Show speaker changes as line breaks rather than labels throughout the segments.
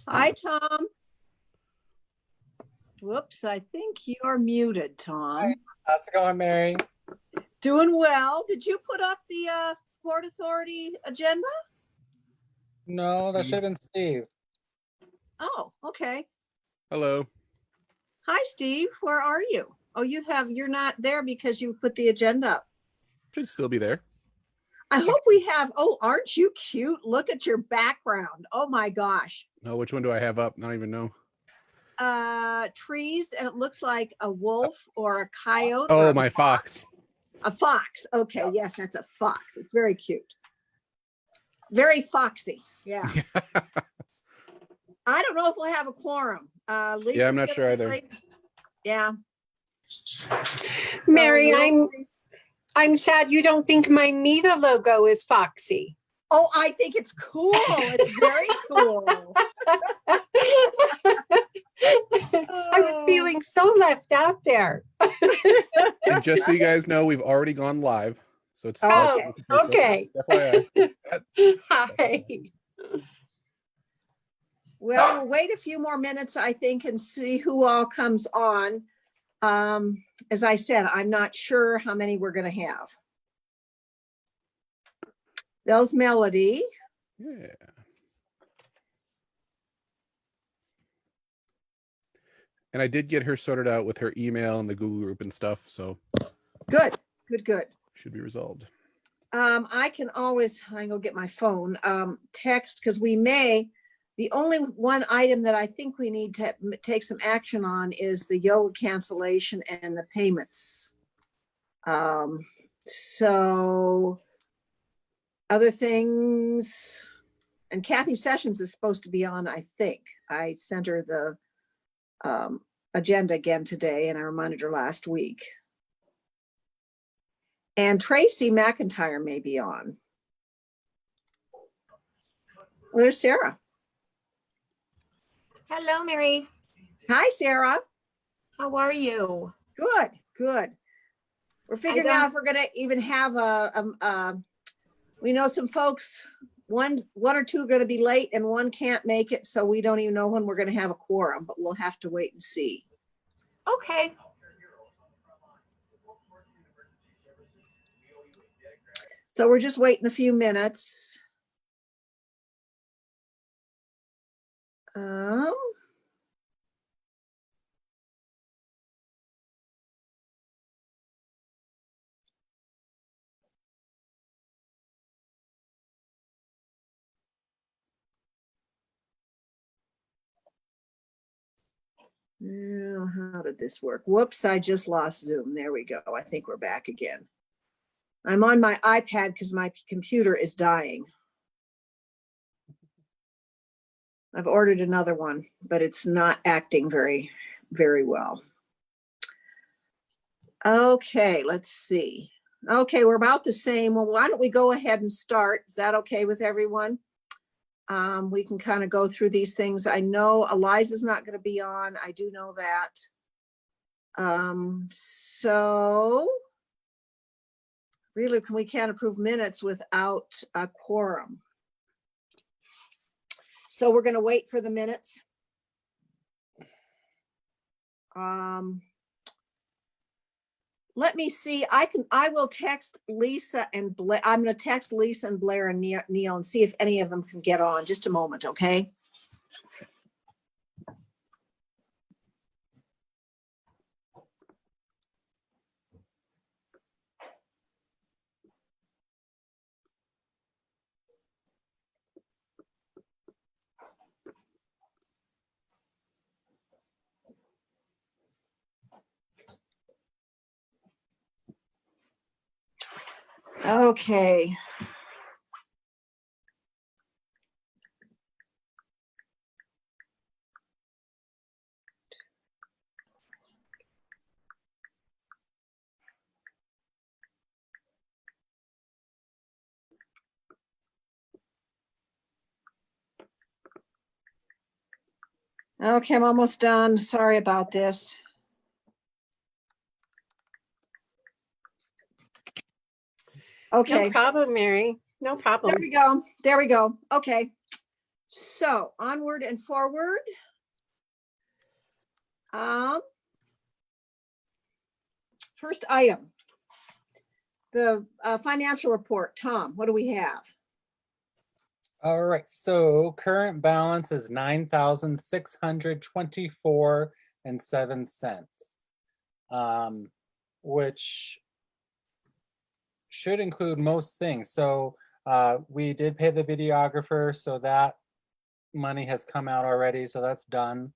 Hi, Tom. Whoops, I think you're muted, Tom.
Hi. How's it going, Mary?
Doing well. Did you put up the Port Authority agenda?
No, that should have been Steve.
Oh, okay.
Hello.
Hi, Steve. Where are you? Oh, you're not there because you put the agenda up.
Should still be there.
I hope we have, oh, aren't you cute? Look at your background. Oh my gosh.
No, which one do I have up? I don't even know.
Trees, and it looks like a wolf or a coyote.
Oh, my fox.
A fox. Okay, yes, that's a fox. It's very cute. Very foxy. Yeah. I don't know if we'll have a quorum. Lisa's
Yeah, I'm not sure either.
Yeah.
Mary,
So we'll see.
I'm sad you don't think my Meta logo is foxy.
Oh, I think it's cool. It's very cool.
I was feeling so left out there.
And just so you guys know, we've already gone live. So it's
Oh, okay.
FYI.
Hi.
Well, we'll wait a few more minutes, I think, and see who all comes on. As I said, I'm not sure how many we're going to have. There's Melody.
Yeah. And I did get her sorted out with her email and the Google group and stuff. So
Good, good, good.
should be resolved.
I can go get my phone, text, because the only one item that I think we need to take some action on is the yoga cancellation and the payments. So other things, and Kathy Sessions is supposed to be on, I think. I sent her the agenda again today, and I reminded her last week. And Tracy McIntyre may be on. Well, there's Sarah.
Hello, Mary.
Hi, Sarah.
How are you?
Good, good. We're figuring out if we're going to even have we know some folks, one or two are going to be late and one can't make it. So we don't even know when we're going to have a quorum, but we'll have to wait and see.
Okay.
So we're just waiting a few minutes. How did this work? Whoops, I just lost Zoom. There we go. I think we're back again. I'm on my iPad because my computer is dying. I've ordered another one, but it's not acting very, very well. Okay, let's see. Okay, we're about the same. Well, why don't we go ahead and start? Is that okay with everyone? We can kind of go through these things. I know Eliza's not going to be on. I do know that. So really, we can't approve minutes without a quorum. So we're going to wait for the minutes. Let me see. I will text Lisa and Blair. I'm going to text Lisa and Blair and Neil and see if any of them can get on. Just a moment, okay? Okay. Okay, I'm almost done. Sorry about this. Okay.
No problem, Mary. No problem.
There we go. There we go. Okay. So onward and forward. First item, the financial report. Tom, what do we have?
All right, so current balance is 9,624 and 7 cents, which should include most things. So we did pay the videographer, so that money has come out already, so that's done.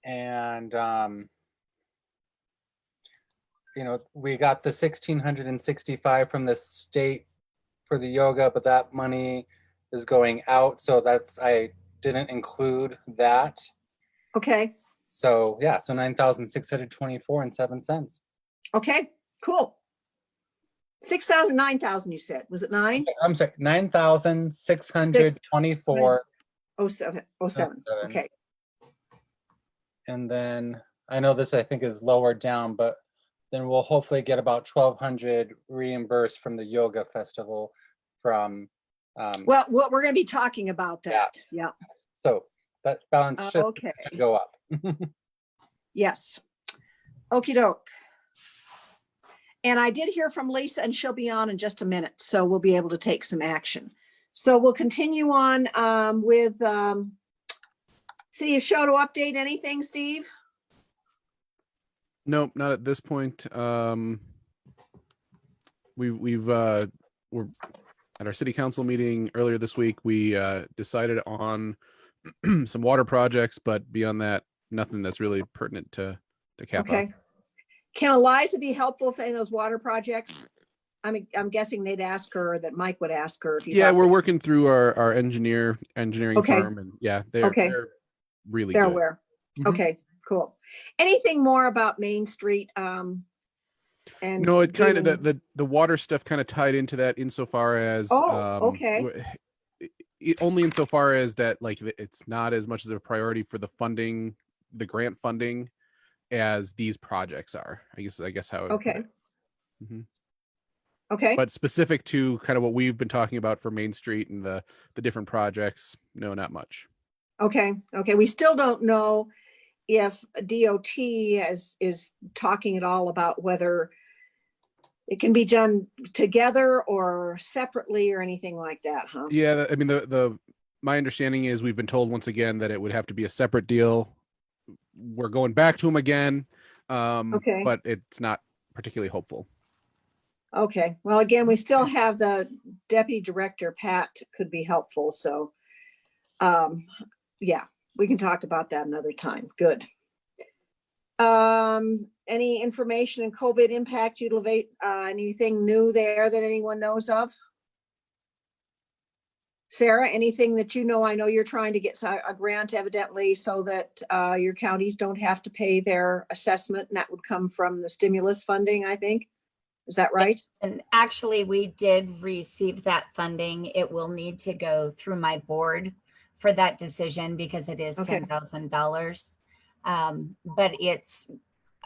And you know, we got the 1,665 from the state for the yoga, but that money is going out, so that's, I didn't include that.
Okay,
So yeah, so 9,624 and 7 cents.
okay, cool. 6,000, 9,000, you said. Was it 9?
I'm sorry, 9,624.
Oh, 7, oh, 7. Okay,
And then I know this I think is lower down, but then we'll hopefully get about 1,200 reimbursed from the yoga festival from
well, we're going to be talking about that. Yeah.
so that balance should
Okay.
go up.
Yes. Okey doke. And I did hear from Lisa, and she'll be on in just a minute, so we'll be able to take some action. So we'll continue on with City of Choteau update. Anything, Steve?
Nope, not at this point. We're at our city council meeting earlier this week. We decided on some water projects, but beyond that, nothing that's really pertinent to cap
Okay.
off.
Can Eliza be helpful with any of those water projects? I'm guessing they'd ask her, or that Mike would ask her if you.
Yeah, we're working through our engineering
Okay.
firm, and yeah, they're really
They're
good.
aware.
Mhm.
Okay, cool. Anything more about Main Street? And
No, it kind of
dealing-
the water stuff kind of tied into that insofar as
okay.
Only insofar as that, like, it's not as much as a priority for the funding, the grant funding, as these projects are. I guess how I would put
Okay.
it. Mhm.
Okay.
But specific to kind of what we've been talking about for Main Street and the different projects, no, not much.
Okay. Okay. We still don't know if DOT is talking at all about whether it can be done together or separately or anything like that, huh?
Yeah, I mean, the my understanding is we've been told once again that it would have to be a separate deal. We're going back to them again,
Okay.
but it's not particularly hopeful.
Okay. Well, again, we still have the deputy director, Pat, could be helpful. So, yeah, we can talk about that another time. Good. Any information in COVID impact utilizate, anything new there that anyone knows of? Sarah, anything that you know? I know you're trying to get a grant evidently so that your counties don't have to pay their assessment, and that would come from the stimulus funding, I think. Is that right?
And actually, we did receive that funding. It will need to go through my board for that decision because it is
Okay.
$10,000. But it's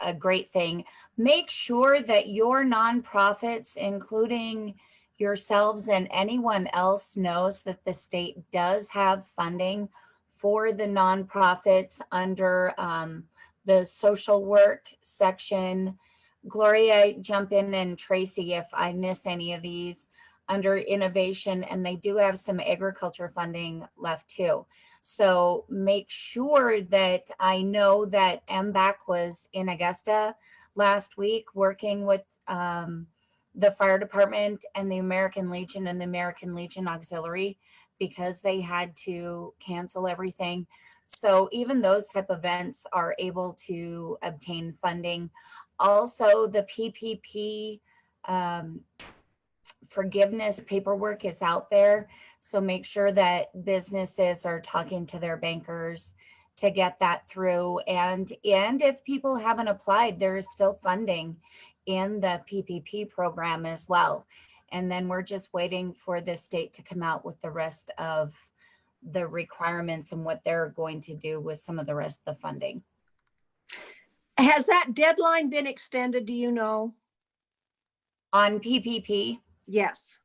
a great thing. Make sure that your nonprofits, including yourselves and anyone else, knows that the state does have funding for the nonprofits under the social work section. Gloria, jump in, and Tracy, if I miss any of these, under innovation, and they do have some agriculture funding left too. So make sure that, I know that MBAC was in Augusta last week working with the fire department and the American Legion and the American Legion Auxiliary because they had to cancel everything. So even those type of events are able to obtain funding. Also, the PPP forgiveness paperwork is out there. So make sure that businesses are talking to their bankers to get that through. And if people haven't applied, there is still funding in the PPP program as well. And then we're just waiting for the state to come out with the rest of the requirements and what they're going to do with some of the rest of the funding.
Has that deadline been extended? Do you know?
On PPP,
Yes.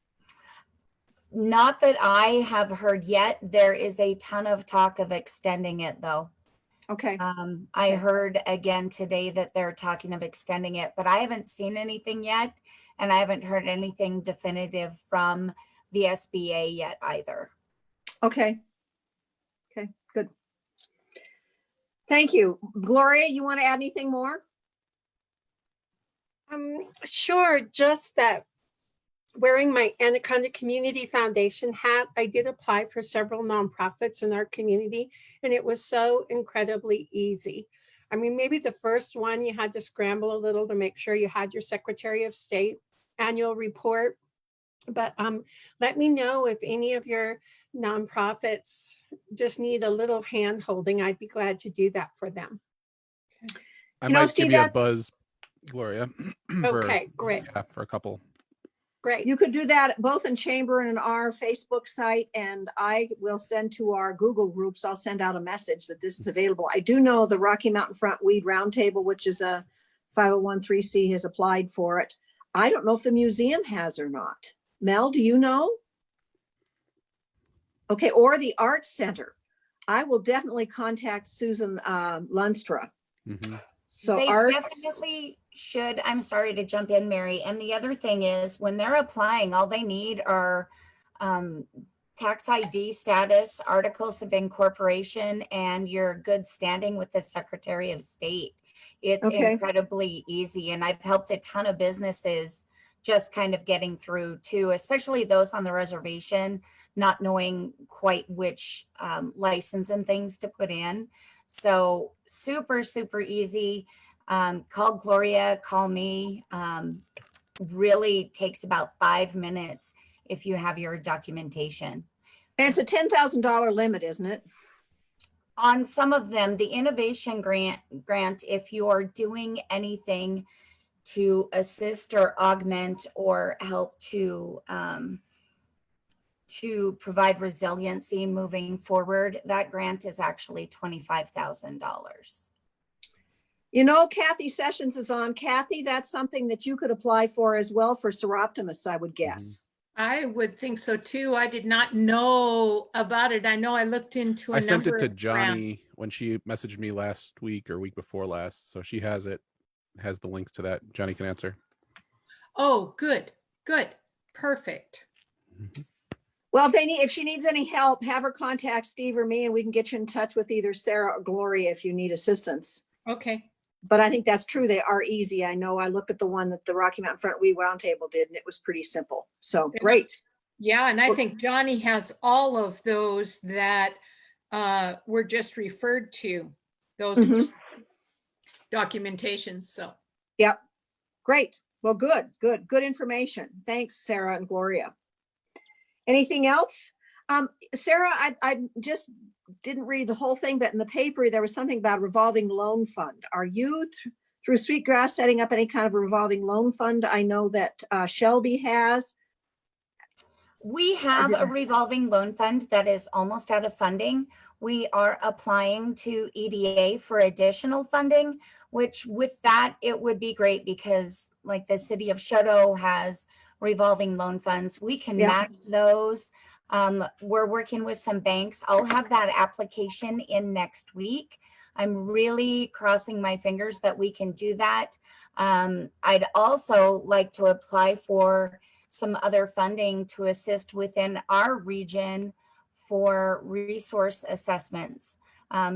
Not that I have heard yet. There is a ton of talk of extending it though.
Okay,
I
Okay.
heard again today that they're talking of extending it, but I haven't seen anything yet. And I haven't heard anything definitive from the SBA yet either.
okay. Okay, good. Thank you. Gloria, you want to add anything more?
Sure, just that wearing my Anaconda Community Foundation hat, I did apply for several nonprofits in our community, and it was so incredibly easy. I mean, maybe the first one you had to scramble a little to make sure you had your Secretary of State annual report. But let me know if any of your nonprofits just need a little hand holding. I'd be glad to do that for them.
I
You know,
might
Steve,
give you a
that's-
buzz, Gloria. for,
Okay, great,
yeah, for a couple.
great.
You could do that both in Chamber and in our Facebook site, and I will send to our Google groups. I'll send out a message that this is available. I do know the Rocky Mountain Front Weed Roundtable, which is a 501(c) has applied for it. I don't know if the museum has or not. Mel, do you know? Okay, or the Arts Center. I will definitely contact Susan Lunstra.
Mhm.
So
They
arts,
definitely should. I'm sorry to jump in, Mary. And the other thing is when they're applying, all they need are tax ID status, articles of incorporation, and your good standing with the Secretary of State. It's
Okay.
incredibly easy. And I've helped a ton of businesses just kind of getting through too, especially those on the reservation, not knowing quite which license and things to put in. So super, super easy. Call Gloria, call me. Really takes about 5 minutes if you have your documentation.
and it's a $10,000 limit, isn't it?
On some of them, the innovation grant, if you're doing anything to assist or augment or help to provide resiliency moving forward, that grant is actually $25,000.
You know, Kathy Sessions is on. Kathy, that's something that you could apply for as well for Seroptimists, I would guess.
I would think so too. I did not know about it. I know I looked into a
I sent it
number
to
of grants.
Johnny when she messaged me last week or week before last. So she has it, has the links to that. Johnny can answer.
Oh, good, good, perfect.
Well, if she needs any help, have her contact Steve or me and we can get you in touch with either Sarah or Gloria if you need assistance.
Okay.
But I think that's true. They are easy. I know I looked at the one that the Rocky Mountain Front Weed Roundtable did and it was pretty simple. So great.
Yeah, and I
Well-
think Johnny has all of those that were just referred to, those
Mhm.
documentations. So
Yep. Great. Well, good information. Thanks, Sarah and Gloria. Anything else? Sarah, I just didn't read the whole thing, but in the paper, there was something about revolving loan fund. Are you through Sweetgrass setting up any kind of revolving loan fund? I know that Shelby has.
We have a revolving loan fund that is almost out of funding. We are applying to EDA for additional funding, which with that, it would be great because like the city of Choteau has revolving loan funds. We can
Yeah.
match those. We're working with some banks. I'll have that application in next week. I'm really crossing my fingers that we can do that. I'd also like to apply for some other funding to assist within our region for resource assessments,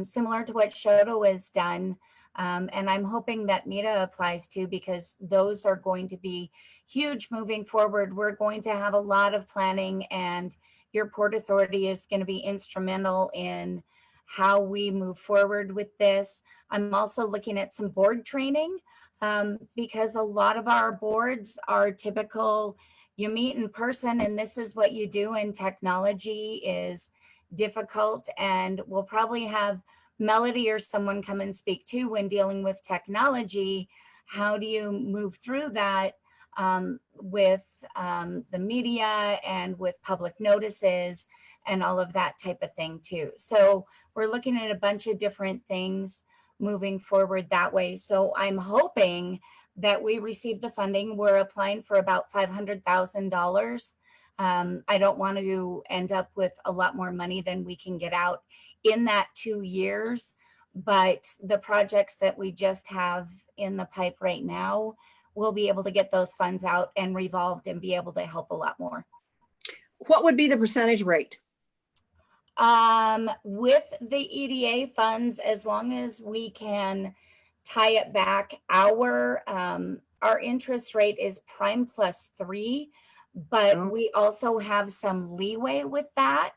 similar to what Choteau has done. And I'm hoping that META applies too, because those are going to be huge moving forward. We're going to have a lot of planning and your Port Authority is going to be instrumental in how we move forward with this. I'm also looking at some board training because a lot of our boards are typical, you meet in person and this is what you do, and technology is difficult, and we'll probably have Melody or someone come and speak to when dealing with technology. How do you move through that with the media and with public notices and all of that type of thing too. So we're looking at a bunch of different things moving forward that way. So I'm hoping that we receive the funding. We're applying for about $500,000 I don't want to end up with a lot more money than we can get out in that 2 years. But the projects that we just have in the pipe right now, we'll be able to get those funds out and revolved and be able to help a lot more.
What would be the percentage rate?
With the EDA funds, as long as we can tie it back, our interest rate is prime +3, but
Oh.
we also have some leeway with that.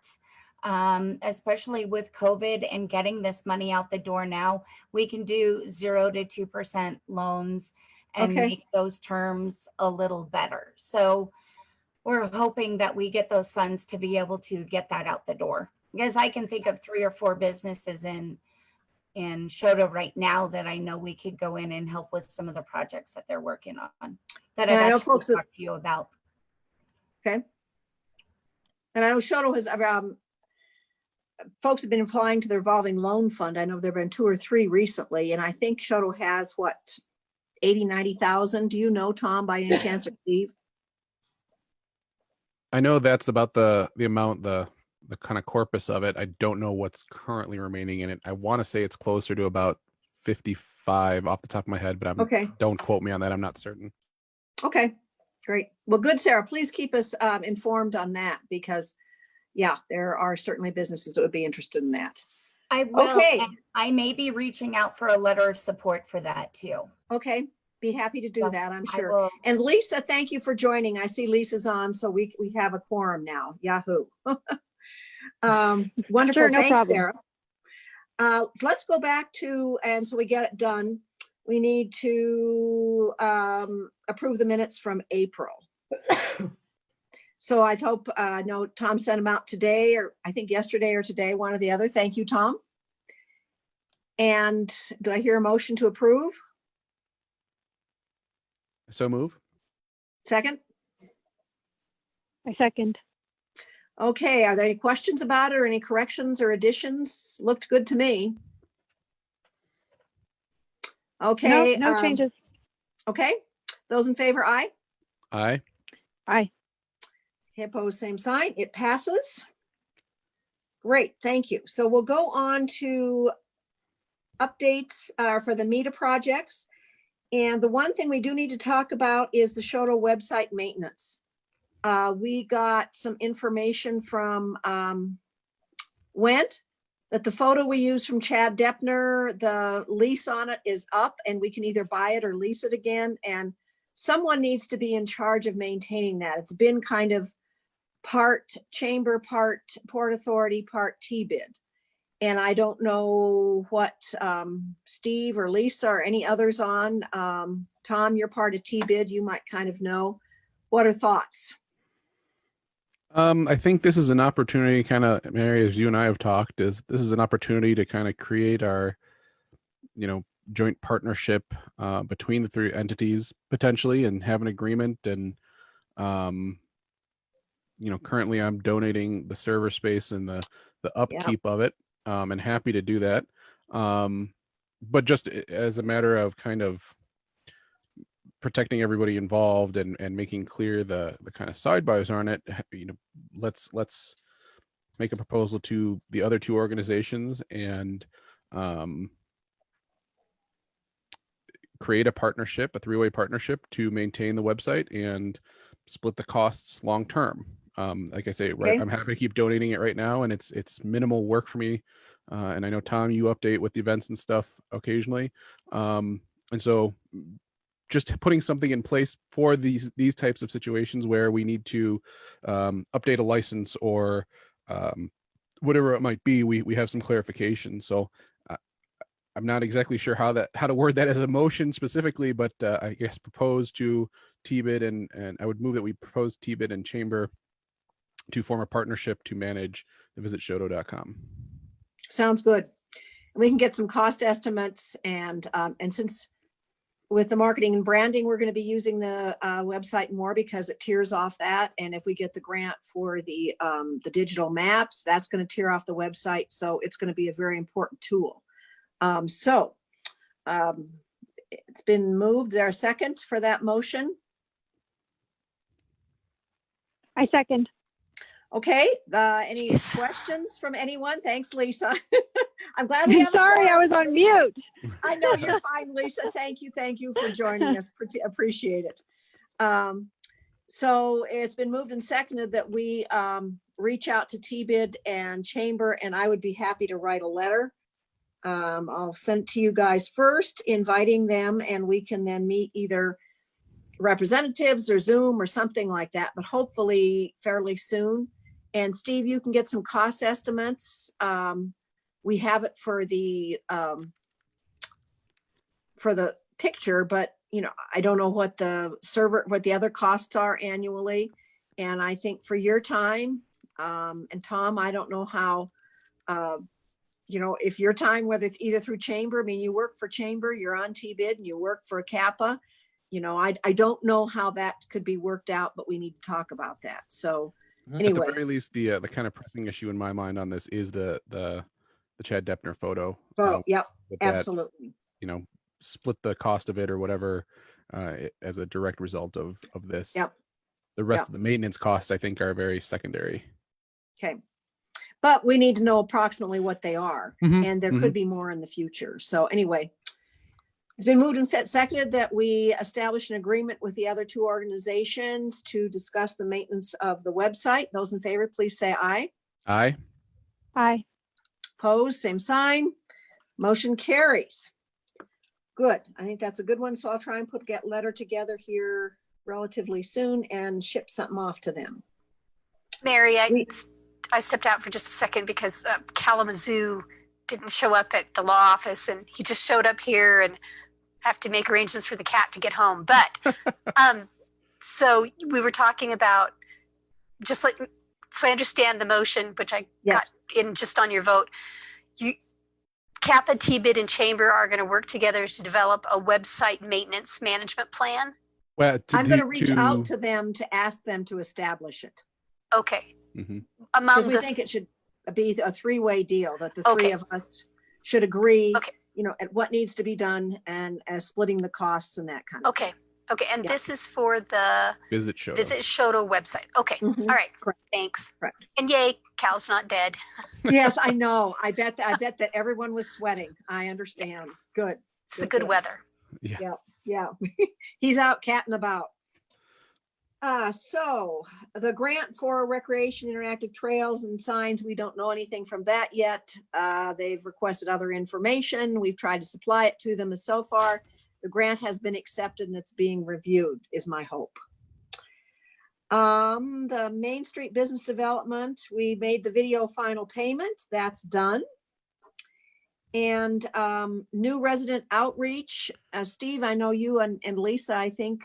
Especially with COVID and getting this money out the door now, we can do 0 to 2% loans and
Okay.
make those terms a little better. So we're hoping that we get those funds to be able to get that out the door. Because I can think of 3 or 4 businesses in Choteau right now that I know we could go in and help with some of the projects that they're working on that
And
I've
I know
actually
folks that-
talked to you about.
Okay. And I know Choteau has, folks have been applying to the revolving loan fund. I know there've been 2 or 3 recently, and I think Choteau has what, 80, 90,000. Do you know, Tom, by any chance, or Steve?
I know that's about the amount, the kind of corpus of it. I don't know what's currently remaining in it. I want to say it's closer to about 55 off the top of my head, but
Okay.
don't quote me on that. I'm not certain.
Okay, great. Well, good, Sarah. Please keep us informed on that because, yeah, there are certainly businesses that would be interested in that.
I will.
Okay.
And I may be reaching out for a letter of support for that too.
Okay, be happy to do
So
that, I'm
I
sure.
will-
And Lisa, thank you for joining. I see Lisa's on, so we have a quorum now. Yahoo. Wonderful.
Sure, no
Thanks,
problem.
Sarah. Let's go back to, and so we get it done. We need to approve the minutes from April. So I hope, no, Tom sent them out today, or I think yesterday or today, one or the other. Thank you, Tom. And do I hear a motion to approve?
So move.
Second?
I second.
Okay, are there any questions about it or any corrections or additions? Looked good to me. Okay.
No changes.
Okay, those in favor, aye.
Aye.
Aye.
Opposed, same sign. It passes. Great, thank you. So we'll go on to updates for the META projects. And the one thing we do need to talk about is the Choteau website maintenance. We got some information from Went that the photo we used from Chad Deppner, the lease on it is up and we can either buy it or lease it again. And someone needs to be in charge of maintaining that. It's been kind of part chamber, part Port Authority, part T-bid. And I don't know what Steve or Lisa or any others on. Tom, you're part of T-bid. You might kind of know. What are thoughts?
I think this is an opportunity, kind of, Mary, as you and I have talked, this is an opportunity to kind of create our, joint partnership between the 3 entities potentially and have an agreement. And, currently I'm donating the server space and the upkeep of it, and happy to do that. But just as a matter of kind of protecting everybody involved and making clear the kind of sidebars on it, let's make a proposal to the other 2 organizations and create a partnership, a 3-way partnership to maintain the website and split the costs long term. Like I say, right,
Okay.
I'm happy to keep donating it right now, and it's minimal work for me. And I know, Tom, you update with the events and stuff occasionally, and so just putting something in place for these types of situations where we need to update a license or whatever it might be, we have some clarification. So I'm not exactly sure how to word that as a motion specifically, but I guess propose to T-bid and I would move that we propose T-bid and chamber to form a partnership to manage the visitchoteau.com.
Sounds good. We can get some cost estimates and since with the marketing and branding, we're going to be using the website more because it tiers off that. And if we get the grant for the digital maps, that's going to tier off the website. So it's going to be a very important tool. It's been moved. There a second for that motion?
I second.
Okay, any
Jeez.
questions from anyone? Thanks, Lisa. I'm glad we have. a
Sorry, I
quorum,
was on
Lisa.
mute.
I know you're fine, Lisa. Thank you for joining us. Appreciate it. So it's been moved and seconded that we reach out to TBID and Chamber, and I would be happy to write a letter. I'll send it to you guys first, inviting them, and we can then meet either representatives or Zoom or something like that, but hopefully fairly soon. And Steve, you can get some cost estimates. We have it for the picture, but I don't know what the other costs are annually. And I think for your time, and Tom, I don't know how, if your time, whether it's either through Chamber, I mean, you work for Chamber, you're on TBID, and you work for Kappa. I don't know how that could be worked out, but we need to talk about that. So anyway.
At the very least, the kind of pressing issue in my mind on this is the Chad Deppner photo.
Yep,
with that,
absolutely.
split the cost of it or whatever as a direct result of this.
Yep.
The rest of the maintenance costs, I think, are very secondary.
Okay. But we need to know approximately what they are, and there could be more in the future. So anyway, it's been moved and seconded that we establish an agreement with the other two organizations to discuss the maintenance of the website. Those in favor, please say aye.
Aye.
Aye.
Opposed, same sign. Motion carries. Good. I think that's a good one. So I'll try and get letter together here relatively soon and ship something off to them.
Mary, I stepped out for just a second because Kalamazoo didn't show up at the law office, and he just showed up here, and I have to make arrangements for the cat to get home. But so we were talking about so I understand the motion, which I got in just on your vote. Kappa, TBID, and Chamber are going to work together to develop a website maintenance management plan.
Well,
I'm going to reach out to them to ask them to establish it.
Okay.
Because we think it should be a three-way deal, that the three of us should agree, at what needs to be done and splitting the costs and that kind of thing.
Okay. And this is for the
Visit
Choteau website. Okay. All right. Correct. Thanks.
Correct.
And yay, Cal's not dead.
Yes, I know. I bet that everyone was sweating. I understand. Good.
It's the good weather.
Yeah. He's out catting about. So the grant for recreation, interactive trails and signs, we don't know anything from that yet. They've requested other information. We've tried to supply it to them so far. The grant has been accepted and it's being reviewed, is my hope. The Main Street Business Development, we made the video final payment. That's done. And new resident outreach. Steve, I know you and Lisa, I think,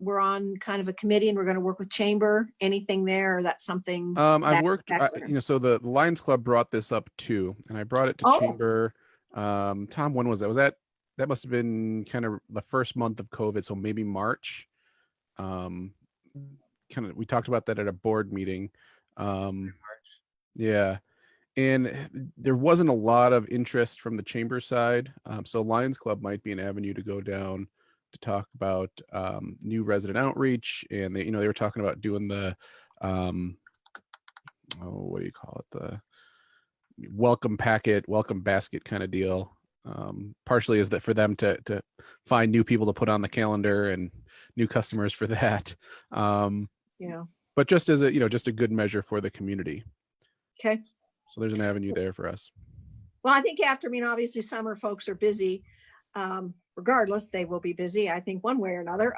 we're on kind of a committee and we're going to work with Chamber. Anything there? Or that's something.
I've worked, so the Lions Club brought this up too, and I brought it to Chamber. Tom, when was that? That must have been kind of the first month of COVID, so maybe March. We talked about that at a board meeting. Yeah, and there wasn't a lot of interest from the Chamber side. So Lions Club might be an avenue to go down to talk about new resident outreach, and they were talking about doing the what do you call it, the welcome basket kind of deal. Partially is that for them to find new people to put on the calendar and new customers for that. But just as just a good measure for the community.
Okay.
So there's an avenue there for us.
Well, I think obviously summer folks are busy. Regardless, they will be busy, I think, one way or another.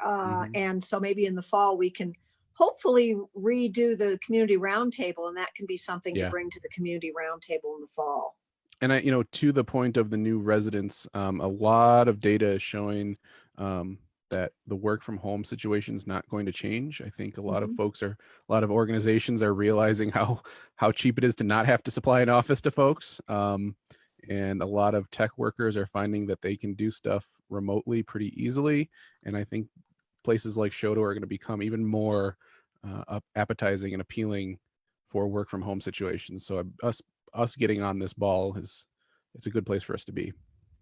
And so maybe in the fall, we can hopefully redo the community roundtable, and that can be something to bring to the community roundtable in the fall.
And to the point of the new residents, a lot of data is showing that the work from home situation is not going to change. I think a lot of organizations are realizing how cheap it is to not have to supply an office to folks. And a lot of tech workers are finding that they can do stuff remotely pretty easily. And I think places like Choteau are going to become even more appetizing and appealing for work from home situations. So us getting on this ball it's a good place for us to be.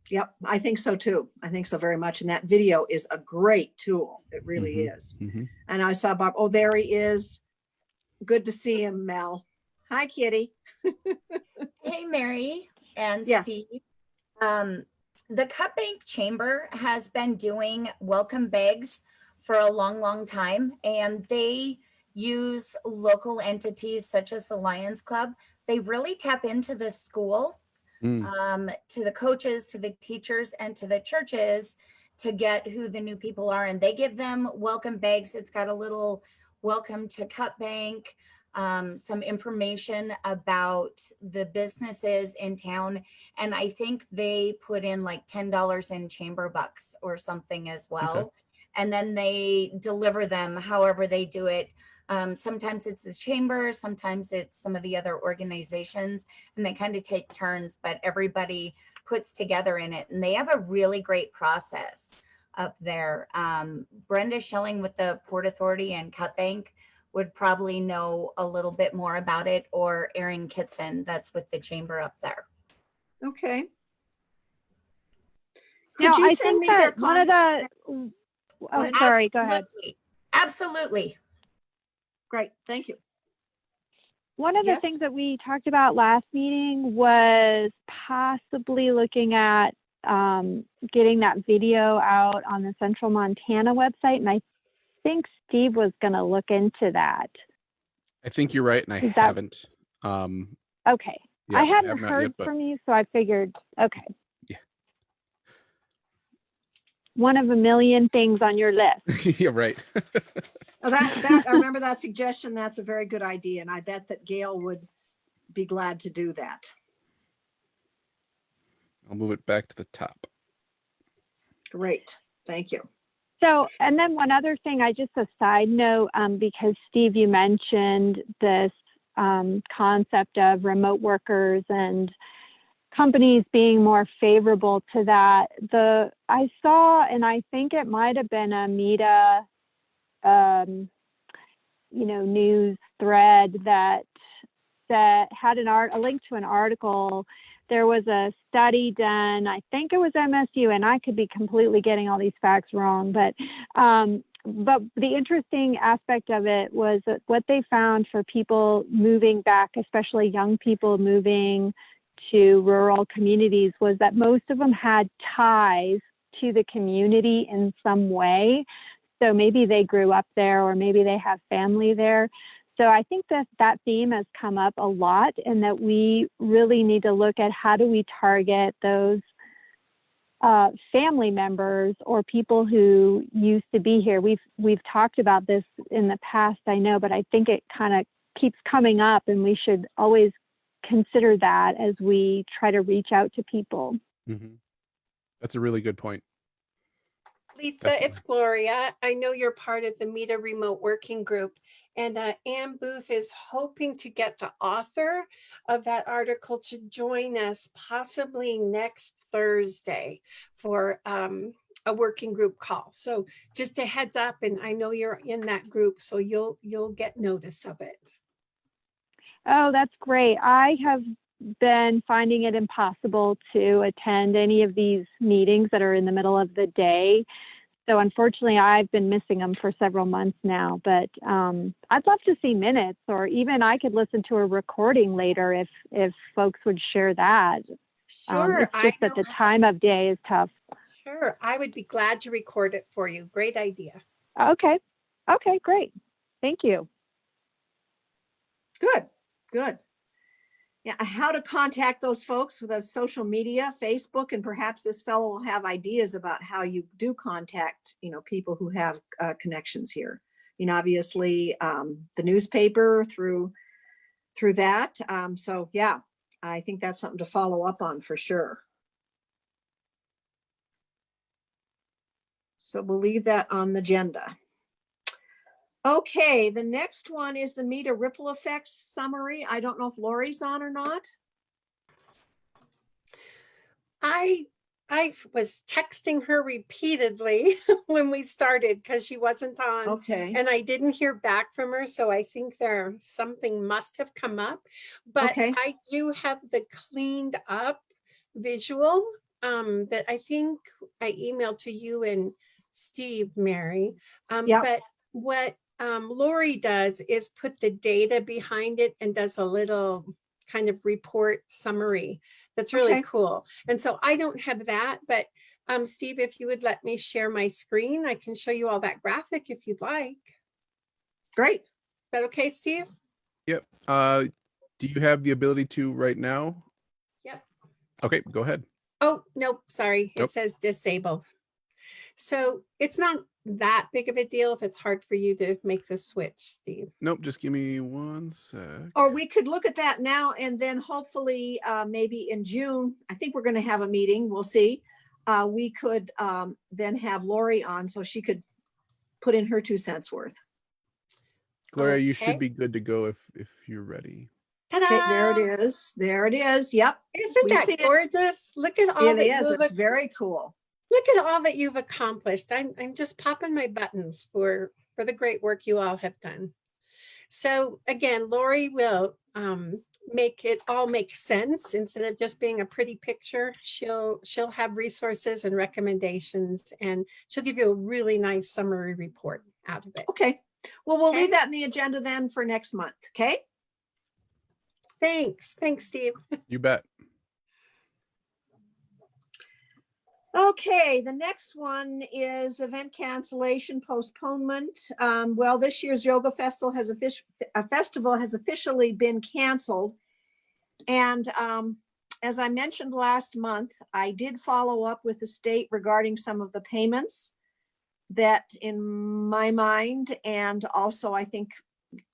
Yep, I think so too. I think so very much. And that video is a great tool. It really is. And I saw Bob. Oh, there he is. good to see him, Mel. Hi, Kitty.
Hey, Mary and
Yes.
Steve. The Cut Bank Chamber has been doing welcome bags for a long, long time, and they use local entities such as the Lions Club. They really tap into the school, to the coaches, to the teachers, and to the churches to get who the new people are. And they give them welcome bags. It's got a little welcome to Cut Bank, some information about the businesses in town. And I think they put in like $10 in chamber bucks or something as well.
Okay.
And then they deliver them however they do it. Sometimes it's the chamber, sometimes it's some of the other organizations, and they kind of take turns, but everybody puts together in it. And they have a really great process up there. Brenda Schilling with the Port Authority and Cut Bank would probably know a little bit more about it, or Erin Kitson, that's with the chamber up there.
Okay.
Now,
Could you
I
send
think
me their
that one of
contact?
the, oh, sorry, go ahead.
Absolutely.
Great, thank you.
One of the
Yes.
things that we talked about last meeting was possibly looking at getting that video out on the Central Montana website. And I think Steve was going to look into that.
I think you're right, and I
Is that-
haven't.
Okay.
Yeah,
I
I
hadn't
have not
heard
yet, but
from you, so I figured, okay.
Yeah.
One of a million things on your list.
yeah, right.
Oh, that I remember that suggestion. That's a very good idea, and I bet that Gail would be glad to do that.
I'll move it back to the top.
Great, thank you.
So, and then one other thing, just a side note, because Steve, you mentioned this concept of remote workers and companies being more favorable to that. I saw, and I think it might have been a Meta, news thread that had a link to an article. There was a study done, I think it was MSU, and I could be completely getting all these facts wrong, but the interesting aspect of it was that what they found for people moving back, especially young people moving to rural communities, was that most of them had ties to the community in some way. So maybe they grew up there, or maybe they have family there. So I think that theme has come up a lot, and that we really need to look at how do we target those family members or people who used to be here. We've talked about this in the past, I know, but I think it kind of keeps coming up, and we should always consider that as we try to reach out to people.
Mm-hmm. That's a really good point.
Lisa,
Definitely.
it's Gloria. I know you're part of the Meta Remote Working Group, and Ann Booth is hoping to get the author of that article to join us possibly next Thursday for a working group call. So just a heads up, and I know you're in that group, so you'll get notice of it.
Oh, that's great. I have been finding it impossible to attend any of these meetings that are in the middle of the day. So unfortunately, I've been missing them for several months now, but I'd love to see minutes, or even I could listen to a recording later if folks would share that.
Sure.
It's just that the time of day is tough.
Sure. I would be glad to record it for you. Great idea.
Okay. Okay, great. Thank you.
Good. Yeah, how to contact those folks with social media, Facebook, and perhaps this fellow will have ideas about how you do contact, people who have connections here. Obviously, the newspaper through that. So yeah, I think that's something to follow up on for sure. So we'll leave that on the agenda. Okay, the next one is the Meta Ripple Effects summary. I don't know if Lori's on or not.
I was texting her repeatedly when we started because she wasn't on.
Okay.
And I didn't hear back from her. So I think something must have come up. But
Okay.
I do have the cleaned up visual that I think I emailed to you and Steve, Mary.
Yep.
But what Lori does is put the data behind it and does a little kind of report summary. That's really
Okay.
cool. And so I don't have that, but Steve, if you would let me share my screen, I can show you all that graphic if you'd like.
Great.
Is that okay, Steve?
Yep. Do you have the ability to right now?
Yep.
Okay, go ahead.
Oh, nope, sorry.
Nope.
It says disabled. So it's not that big of a deal if it's hard for you to make the switch, Steve.
Nope, just give me 1 sec.
Or we could look at that now and then hopefully maybe in June, I think we're going to have a meeting. We'll see. We could then have Lori on so she could put in her 2 cents worth.
Gloria, you
Okay.
should be good to go if you're ready.
Ta-da!
Okay, there it is. There it is. Yep.
Isn't
We
that
see it.
gorgeous? Look at all
It
that
is.
you've
It's very cool.
look at all that you've accomplished. I'm just popping my buttons for the great work you all have done. So again, Lori will make it all make sense instead of just being a pretty picture. She'll have resources and recommendations, and she'll give you a really nice summary report out of it.
Okay. Well, we'll
Okay.
leave that in the agenda then for next month. Okay.
Thanks, Steve.
You bet.
Okay, the next one is event cancellation postponement. Well, this year's yoga festival has officially been canceled. And as I mentioned last month, I did follow up with the state regarding some of the payments that in my mind, and also I think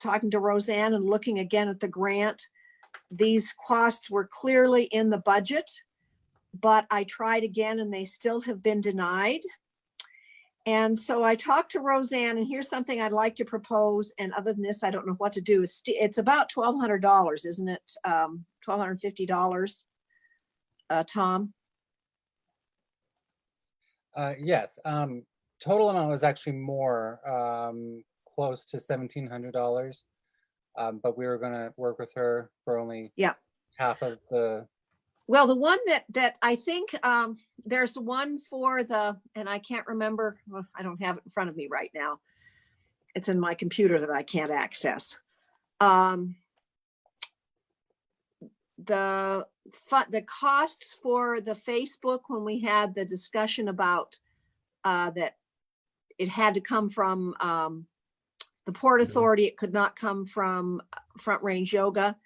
talking to Roseanne and looking again at the grant, these costs were clearly in the budget. But I tried again and they still have been denied. And so I talked to Roseanne, and here's something I'd like to propose. And other than this, I don't know what to do. It's about $1,200, isn't it? $1,250, Tom?
Yes. Total amount was actually more, close to $1,700. But we were going to work with her for only half of the.
Well, the one that I think there's the one for and I can't remember, well, I don't have it in front of me right now. It's in my computer that I can't access. The costs for the Facebook, when we had the discussion about that it had to come from the Port Authority, it could not come from Front Range Yoga.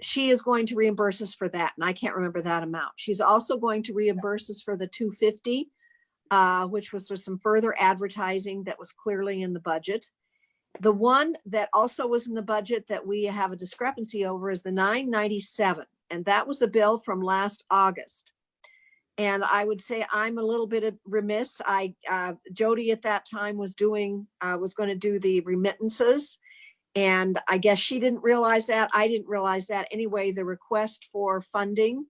She is going to reimburse us for that, and I can't remember that amount. She's also going to reimburse us for the $250, which was for some further advertising that was clearly in the budget. The one that also was in the budget that we have a discrepancy over is the $997, and that was a bill from last August. And I would say I'm a little bit remiss. Jody at that time was going to do the remittances. And I guess she didn't realize that. I didn't realize that. Anyway, the request for funding,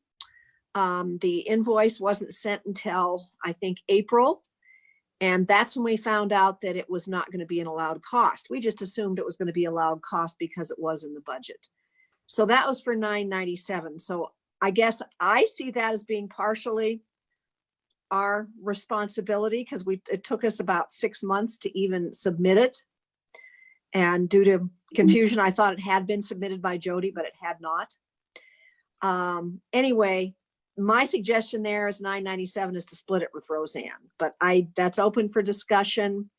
the invoice wasn't sent until I think April. And that's when we found out that it was not going to be an allowed cost. We just assumed it was going to be allowed cost because it was in the budget. So that was for $997. So I guess I see that as being partially our responsibility because it took us about 6 months to even submit it. And due to confusion, I thought it had been submitted by Jody, but it had not. Anyway, my suggestion there is $997 is to split it with Roseanne, but that's open for discussion.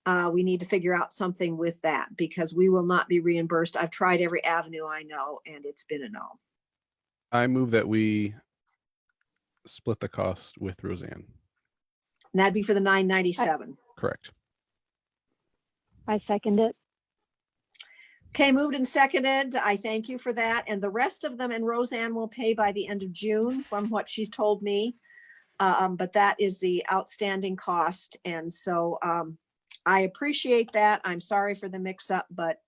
We need to figure out something with that because we will not be reimbursed. I've tried every avenue I know, and it's been a no.
I move that we split the cost with Roseanne.
And that'd be for the $997.
Correct.
I second it.
Okay, moved and seconded. I thank you for that. And the rest of them, and Roseanne will pay by the end of June from what she's told me. But that is the outstanding cost. And so I appreciate that. I'm sorry for the mix up, but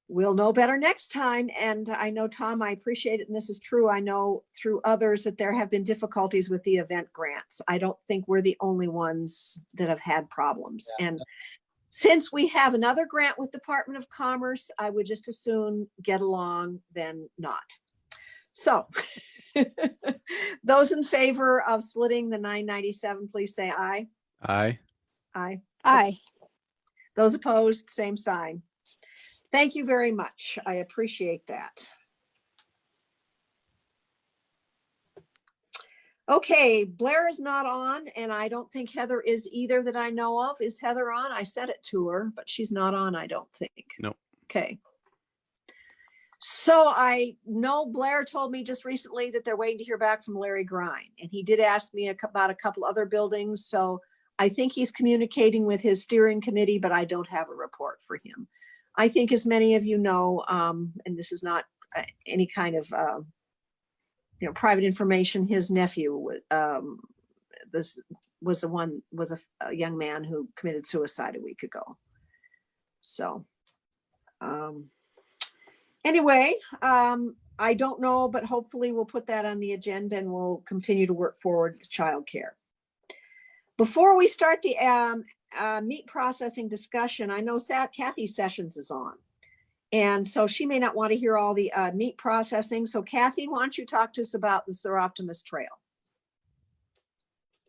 we'll know better next time. And I know, Tom, I appreciate it. And this is true. I know through others that there have been difficulties with the event grants. I don't think we're the only ones that have had problems.
Yeah.
And since we have another grant with Department of Commerce, I would just as soon get along than not. So those in favor of splitting the $997, please say aye.
Aye.
Aye.
Aye.
Those opposed, same sign. Thank you very much. I appreciate that. Okay, Blair is not on, and I don't think Heather is either that I know of. Is Heather on? I said it to her, but she's not on, I don't think.
Nope.
Okay. So I know Blair told me just recently that they're waiting to hear back from Larry Grine, and he did ask me about a couple other buildings. So I think he's communicating with his steering committee, but I don't have a report for him. I think, as many of you know, and this is not any kind of private information, his nephew this was a young man who committed suicide a week ago. So anyway, I don't know, but hopefully we'll put that on the agenda and we'll continue to work forward with childcare. Before we start the meat processing discussion, I know Kathy Sessions is on. And so she may not want to hear all the meat processing. So Kathy, why don't you talk to us about the Sir Optimus Trail?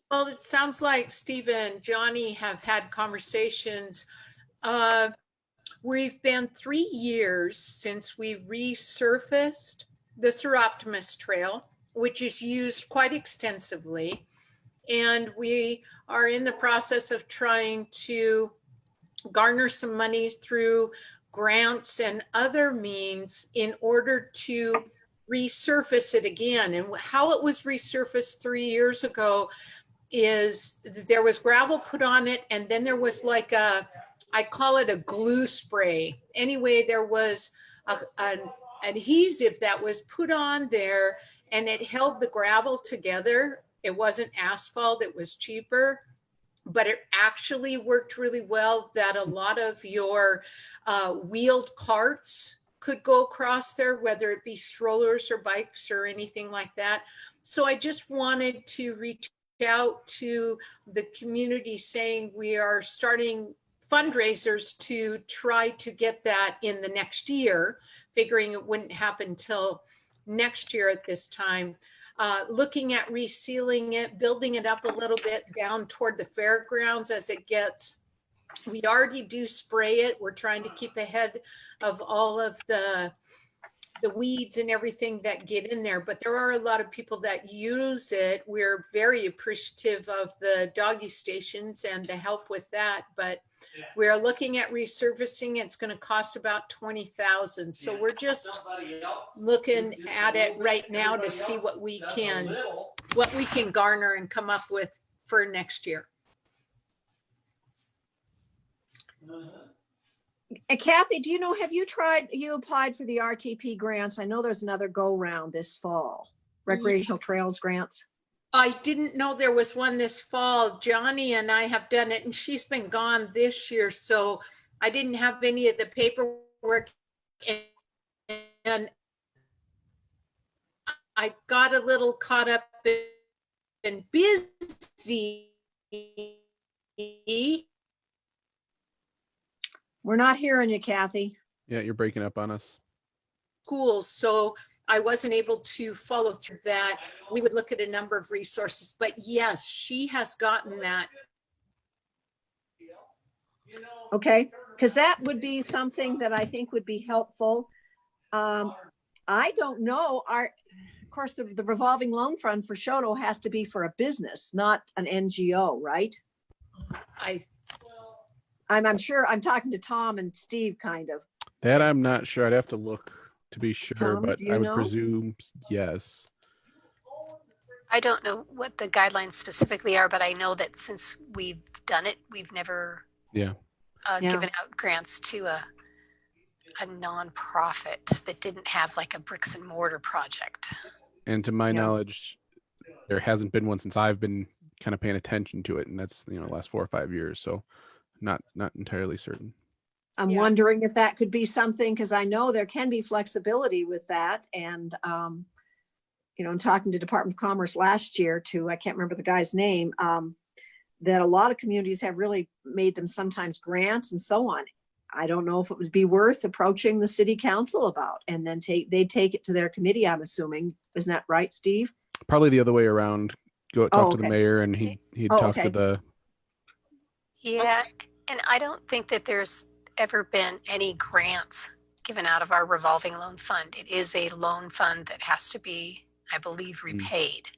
Well, it sounds like Steve and Johnny have had conversations. We've been 3 years since we resurfaced the Sir Optimus Trail, which is used quite extensively. And we are in the process of trying to garner some monies through grants and other means in order to resurface it again. And how it was resurfaced 3 years ago is there was gravel put on it, and then there was like I call it a glue spray. Anyway, there was an adhesive that was put on there, and it held the gravel together. It wasn't asphalt, it was cheaper, but it actually worked really well that a lot of your wheeled carts could go across there, whether it be strollers or bikes or anything like that. So I just wanted to reach out to the community saying we are starting fundraisers to try to get that in the next year, figuring it wouldn't happen till next year at this time. Looking at resealing it, building it up a little bit down toward the fairgrounds as it gets. We already do spray it. We're trying to keep ahead of all of the weeds and everything that get in there, but there are a lot of people that use it. We're very appreciative of the doggy stations and the help with that, but we're looking at resurfacing. It's going to cost about $20,000. So we're just looking at it right now to see what we can garner and come up with for next year.
And Kathy, do you know, have you applied for the RTP grants? I know there's another go round this fall, recreational trails grants.
I didn't know there was one this fall. Johnny and I have done it, and she's been gone this year, so I didn't have any of the paperwork, and I got a little caught up and busy.
We're not hearing you, Kathy.
Yeah, you're breaking up on us.
Schools, so I wasn't able to follow through that. We would look at a number of resources, but yes, she has gotten that.
Okay, because that would be something that I think would be helpful. I don't know. Of course, the revolving loan fund for Choteau has to be for a business, not an NGO, right? I'm sure. I'm talking to Tom and Steve, kind of.
That I'm not sure. I'd have to look to be sure,
Tom,
but I would presume yes.
I don't know what the guidelines specifically are, but I know that since we've done it, we've never given out grants to a nonprofit that didn't have like a bricks and mortar project.
And to my knowledge, there hasn't been one since I've been kind of paying attention to it, and that's the last 4 or 5 years. So not entirely certain.
I'm wondering if that could be something, because I know there can be flexibility with that. And, I'm talking to Department of Commerce last year to, I can't remember the guy's name, that a lot of communities have really made them sometimes grants and so on. I don't know if it would be worth approaching the city council about, and then they take it to their committee, I'm assuming. Isn't that right, Steve?
Probably the other way around. Go talk to the mayor, and he'd talk to the.
Yeah, And I don't think that there's ever been any grants given out of our revolving loan fund. It is a loan fund that has to be, I believe, repaid.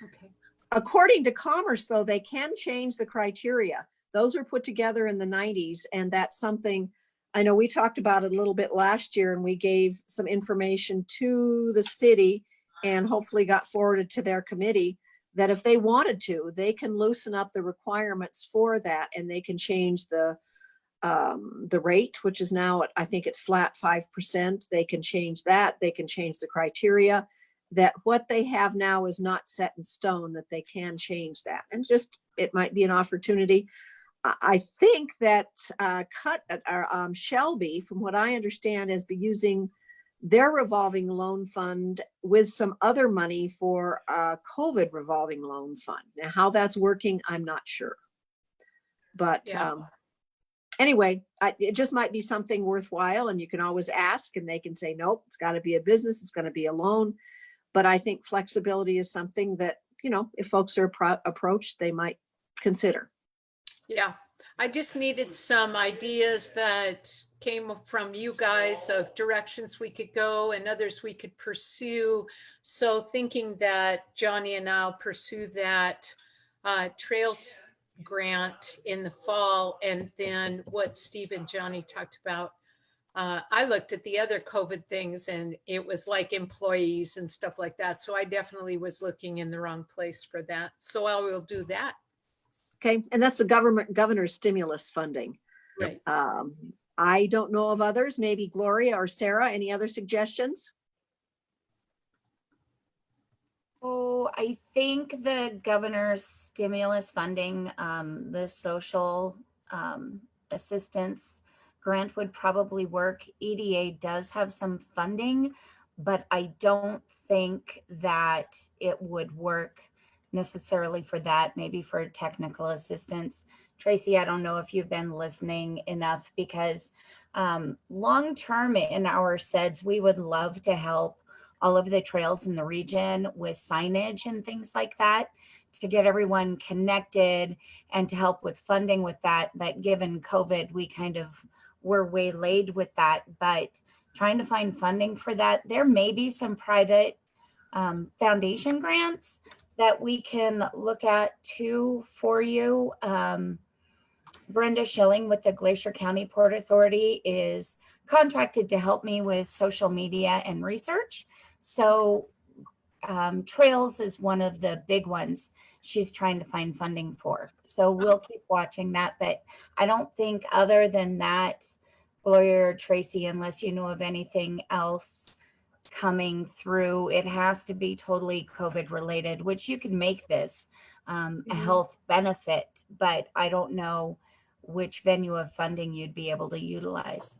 Okay.
According to Commerce, though, they can change the criteria. Those were put together in the 90s, and that's something I know we talked about it a little bit last year, and we gave some information to the city and hopefully got forwarded to their committee that if they wanted to, they can loosen up the requirements for that, and they can change the rate, which is now, I think it's flat 5%. They can change that. They can change the criteria. That what they have now is not set in stone, that they can change that. And just, it might be an opportunity. I think that Shelby, from what I understand, is be using their revolving loan fund with some other money for a COVID revolving loan fund. Now, how that's working, I'm not sure. But anyway, it just might be something worthwhile, and you can always ask, and they can say, nope, it's got to be a business, it's going to be a loan. But I think flexibility is something that, you know, if folks are approached, they might consider.
Yeah, I just needed some ideas that came from you guys of directions we could go and others we could pursue. So thinking that Johnny and I'll pursue that trails grant in the fall, and then what Steve and Johnny talked about. I looked at the other COVID things and it was like employees and stuff like that. So I definitely was looking in the wrong place for that. So I will do that.
Okay, and that's the governor's stimulus funding.
Right.
I don't know of others, maybe Gloria or Sarah, any other suggestions?
Oh, I think the governor's stimulus funding, the social assistance grant would probably work. EDA does have some funding, but I don't think that it would work necessarily for that, maybe for technical assistance. Tracy, I don't know if you've been listening enough, because long-term in our SEDS, we would love to help all of the trails in the region with signage and things like that to get everyone connected and to help with funding with that. But given COVID, we kind of were waylaid with that, but trying to find funding for that. There may be some private foundation grants that we can look at too for you. Brenda Schilling with the Glacier County Port Authority is contracted to help me with social media and research. So trails is one of the big ones she's trying to find funding for. So we'll keep watching that. But I don't think other than that, Gloria or Tracy, unless you know of anything else coming through, it has to be totally COVID related, which you can make this a health benefit, but I don't know which venue of funding you'd be able to utilize.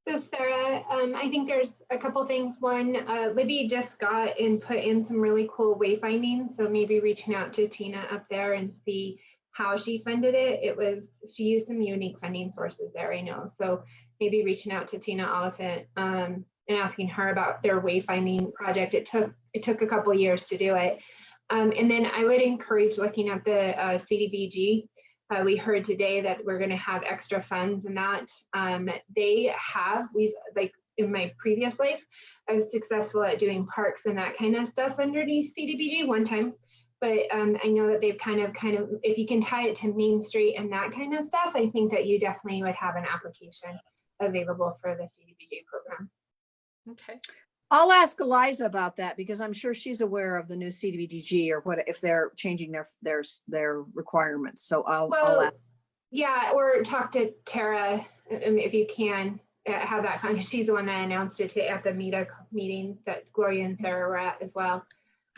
So Sarah, I think there's a couple things. One, Libby just got and put in some really cool wayfinding. So maybe reaching out to Tina up there and see how she funded it. She used some unique funding sources there, I know. So maybe reaching out to Tina Oliphant and asking her about their wayfinding project. It took a couple years to do it. And then I would encourage looking at the CDBG. We heard today that we're going to have extra funds in that. We've like in my previous life, I was successful at doing parks and that kind of stuff underneath CDBG one time. But I know that they've kind of, if you can tie it to Main Street and that kind of stuff, I think that you definitely would have an application available for the CDBG program.
Okay.
I'll ask Eliza about that, because I'm sure she's aware of the new CDBG or what if they're changing their requirements. So I'll ask.
Yeah, or talk to Tara if you can have that kind. She's the one that announced it at the meeting that Gloria and Sarah were at as well.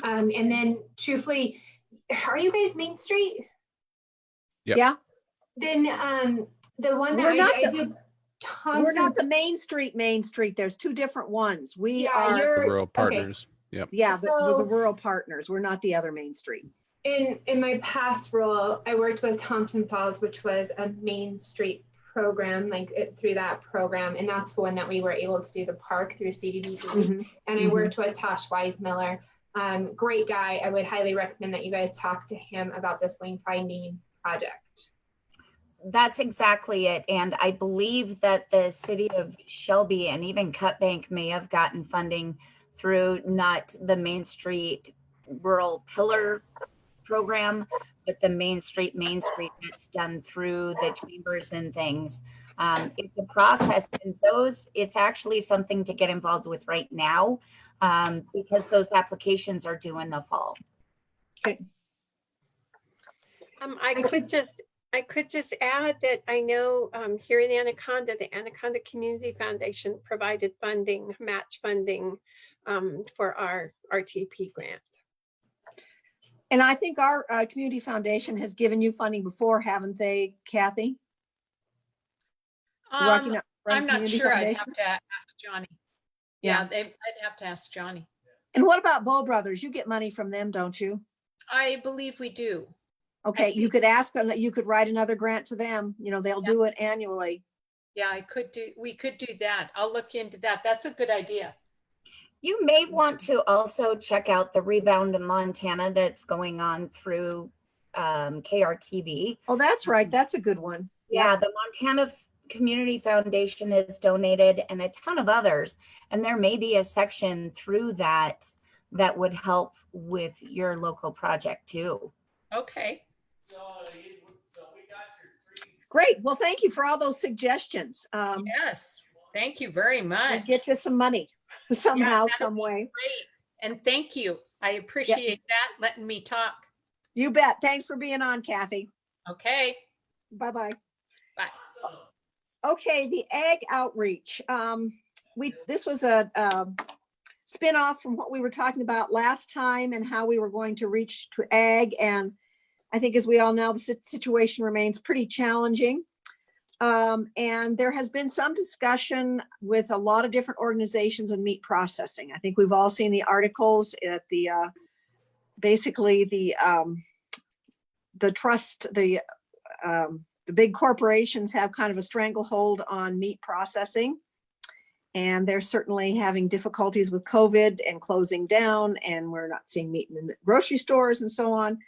And then, truthfully, are you guys Main Street?
Yep.
Yeah.
Then the one that I did. Thompson.
We're not the Main Street. There's two different ones. We are
the rural partners.
Okay.
Yep.
Yeah, the rural partners. We're not the other Main Street.
In my past role, I worked with Thompson Falls, which was a Main Street program, through that program, and that's the one that we were able to do the park through CDBG. Mm-hmm. And I worked with Tosh Weismiller, great guy. I would highly recommend that you guys talk to him about this wayfinding project.
That's exactly it. And I believe that the city of Shelby and even Cut Bank may have gotten funding through not the Main Street Rural Pillar program, but the Main Street that's done through the chambers and things. It's a process, and it's actually something to get involved with right now, because those applications are due in the fall.
Okay.
I could just add that I know here in Anaconda, the Anaconda Community Foundation provided funding, match funding for our RTP grant.
And I think our community foundation has given you funding before, haven't they, Kathy?
I'm not
Community
sure. I'd
Foundation?
have to ask Johnny. Yeah, I'd have to ask Johnny.
And what about Bow Brothers? You get money from them, don't you?
I believe we do.
Okay, you could ask, you could write another grant to them. You know, they'll do it annually.
Yeah, we could do that. I'll look into that. That's a good idea.
You may want to also check out the Rebound in Montana that's going on through KRTV.
Oh, that's right. That's a good one.
Yeah, the Montana Community Foundation has donated, and a ton of others. And there may be a section through that would help with your local project too.
Okay.
Great. Well, thank you for all those suggestions.
Yes, thank you very much.
We'll get you some money somehow, some way.
Great. And thank you. I appreciate that, letting me talk.
You bet. Thanks for being on, Kathy.
Okay.
Bye-bye.
Bye.
Okay, the ag outreach. This was a spin-off from what we were talking about last time and how we were going to reach to ag. And I think, as we all know, the situation remains pretty challenging. And there has been some discussion with a lot of different organizations in meat processing. I think we've all seen the articles at the basically the big corporations have kind of a stranglehold on meat processing. And they're certainly having difficulties with COVID and closing down, and we're not seeing meat in the grocery stores and so on.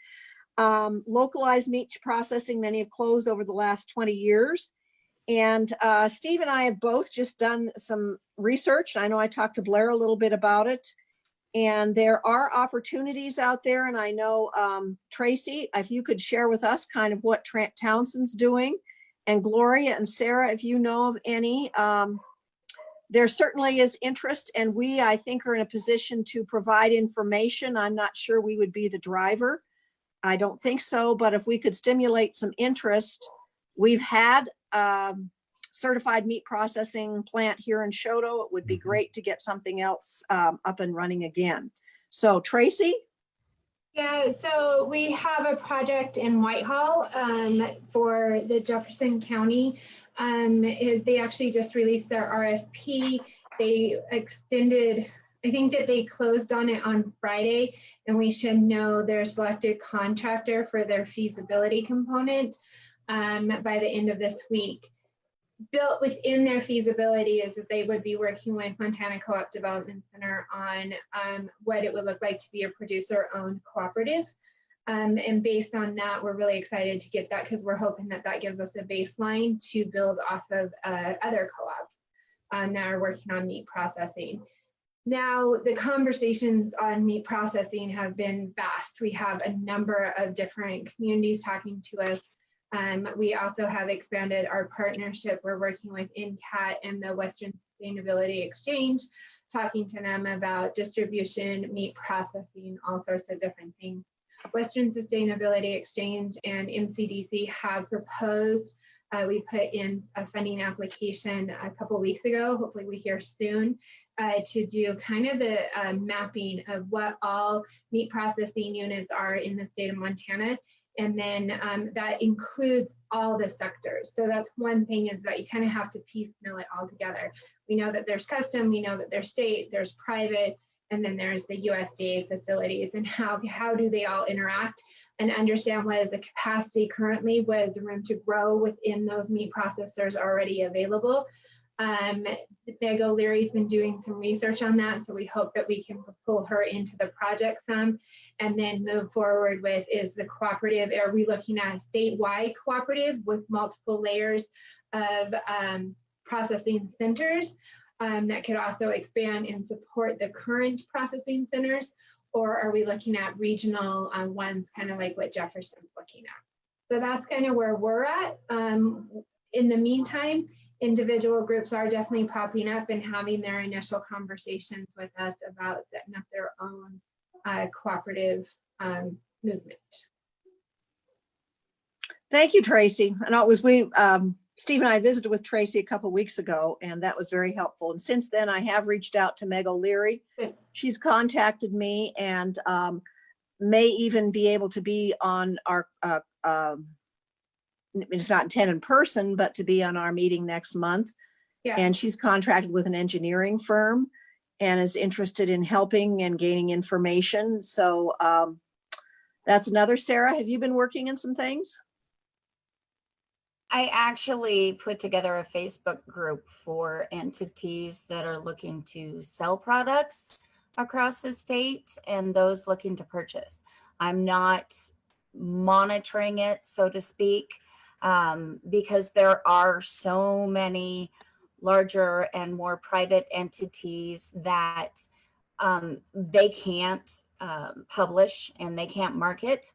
Localized meat processing, many have closed over the last 20 years. And Steve and I have both just done some research. I know I talked to Blair a little bit about it. And there are opportunities out there. And I know, Tracy, if you could share with us kind of what Trent Townsend's doing, and Gloria and Sarah, if you know of any. There certainly is interest, and we, I think, are in a position to provide information. I'm not sure we would be the driver. I don't think so, but if we could stimulate some interest, we've had certified meat processing plant here in Choteau. It would be great to get something else up and running again. So Tracy?
Yeah, so we have a project in Whitehall for the Jefferson County. They actually just released their RFP. They extended, I think that they closed on it on Friday, and we should know their selected contractor for their feasibility component by the end of this week. Built within their feasibility is that they would be working with Montana Co-op Development Center on what it would look like to be a producer-owned cooperative. And based on that, we're really excited to get that, because we're hoping that that gives us a baseline to build off of other co-ops that are working on meat processing. Now, the conversations on meat processing have been vast. We have a number of different communities talking to us. We also have expanded our partnership. We're working with INCAT and the Western Sustainability Exchange, talking to them about distribution, meat processing, all sorts of different things. Western Sustainability Exchange and MCDC have proposed, we put in a funding application a couple weeks ago, hopefully we hear soon, to do kind of the mapping of what all meat processing units are in the state of Montana. And then that includes all the sectors. So that's one thing, is that you kind of have to piecemeal it all together. We know that there's custom, we know that there's state, there's private, and then there's the USDA facilities, and how do they all interact, and understand what is the capacity currently, what is the room to grow within those meat processors already available. Meg O'Leary's been doing some research on that, so we hope that we can pull her into the project some, and then move forward with, is the cooperative, are we looking at a statewide cooperative with multiple layers of processing centers that could also expand and support the current processing centers, or are we looking at regional ones, kind of like what Jefferson's looking at? So that's kind of where we're at. In the meantime, individual groups are definitely popping up and having their initial conversations with us about setting up their own cooperative movement.
Thank you, Tracy. And it was Steve and I visited with Tracy a couple of weeks ago, and that was very helpful. And since then, I have reached out to Meg O'Leary. She's contacted me and may even be able to be on our, if not in person, but to be on our meeting next month.
Yeah.
And she's contracted with an engineering firm and is interested in helping and gaining information. So that's another. Sarah, have you been working in some things?
I actually put together a Facebook group for entities that are looking to sell products across the state and those looking to purchase. I'm not monitoring it, so to speak, because there are so many larger and more private entities that they can't publish and they can't market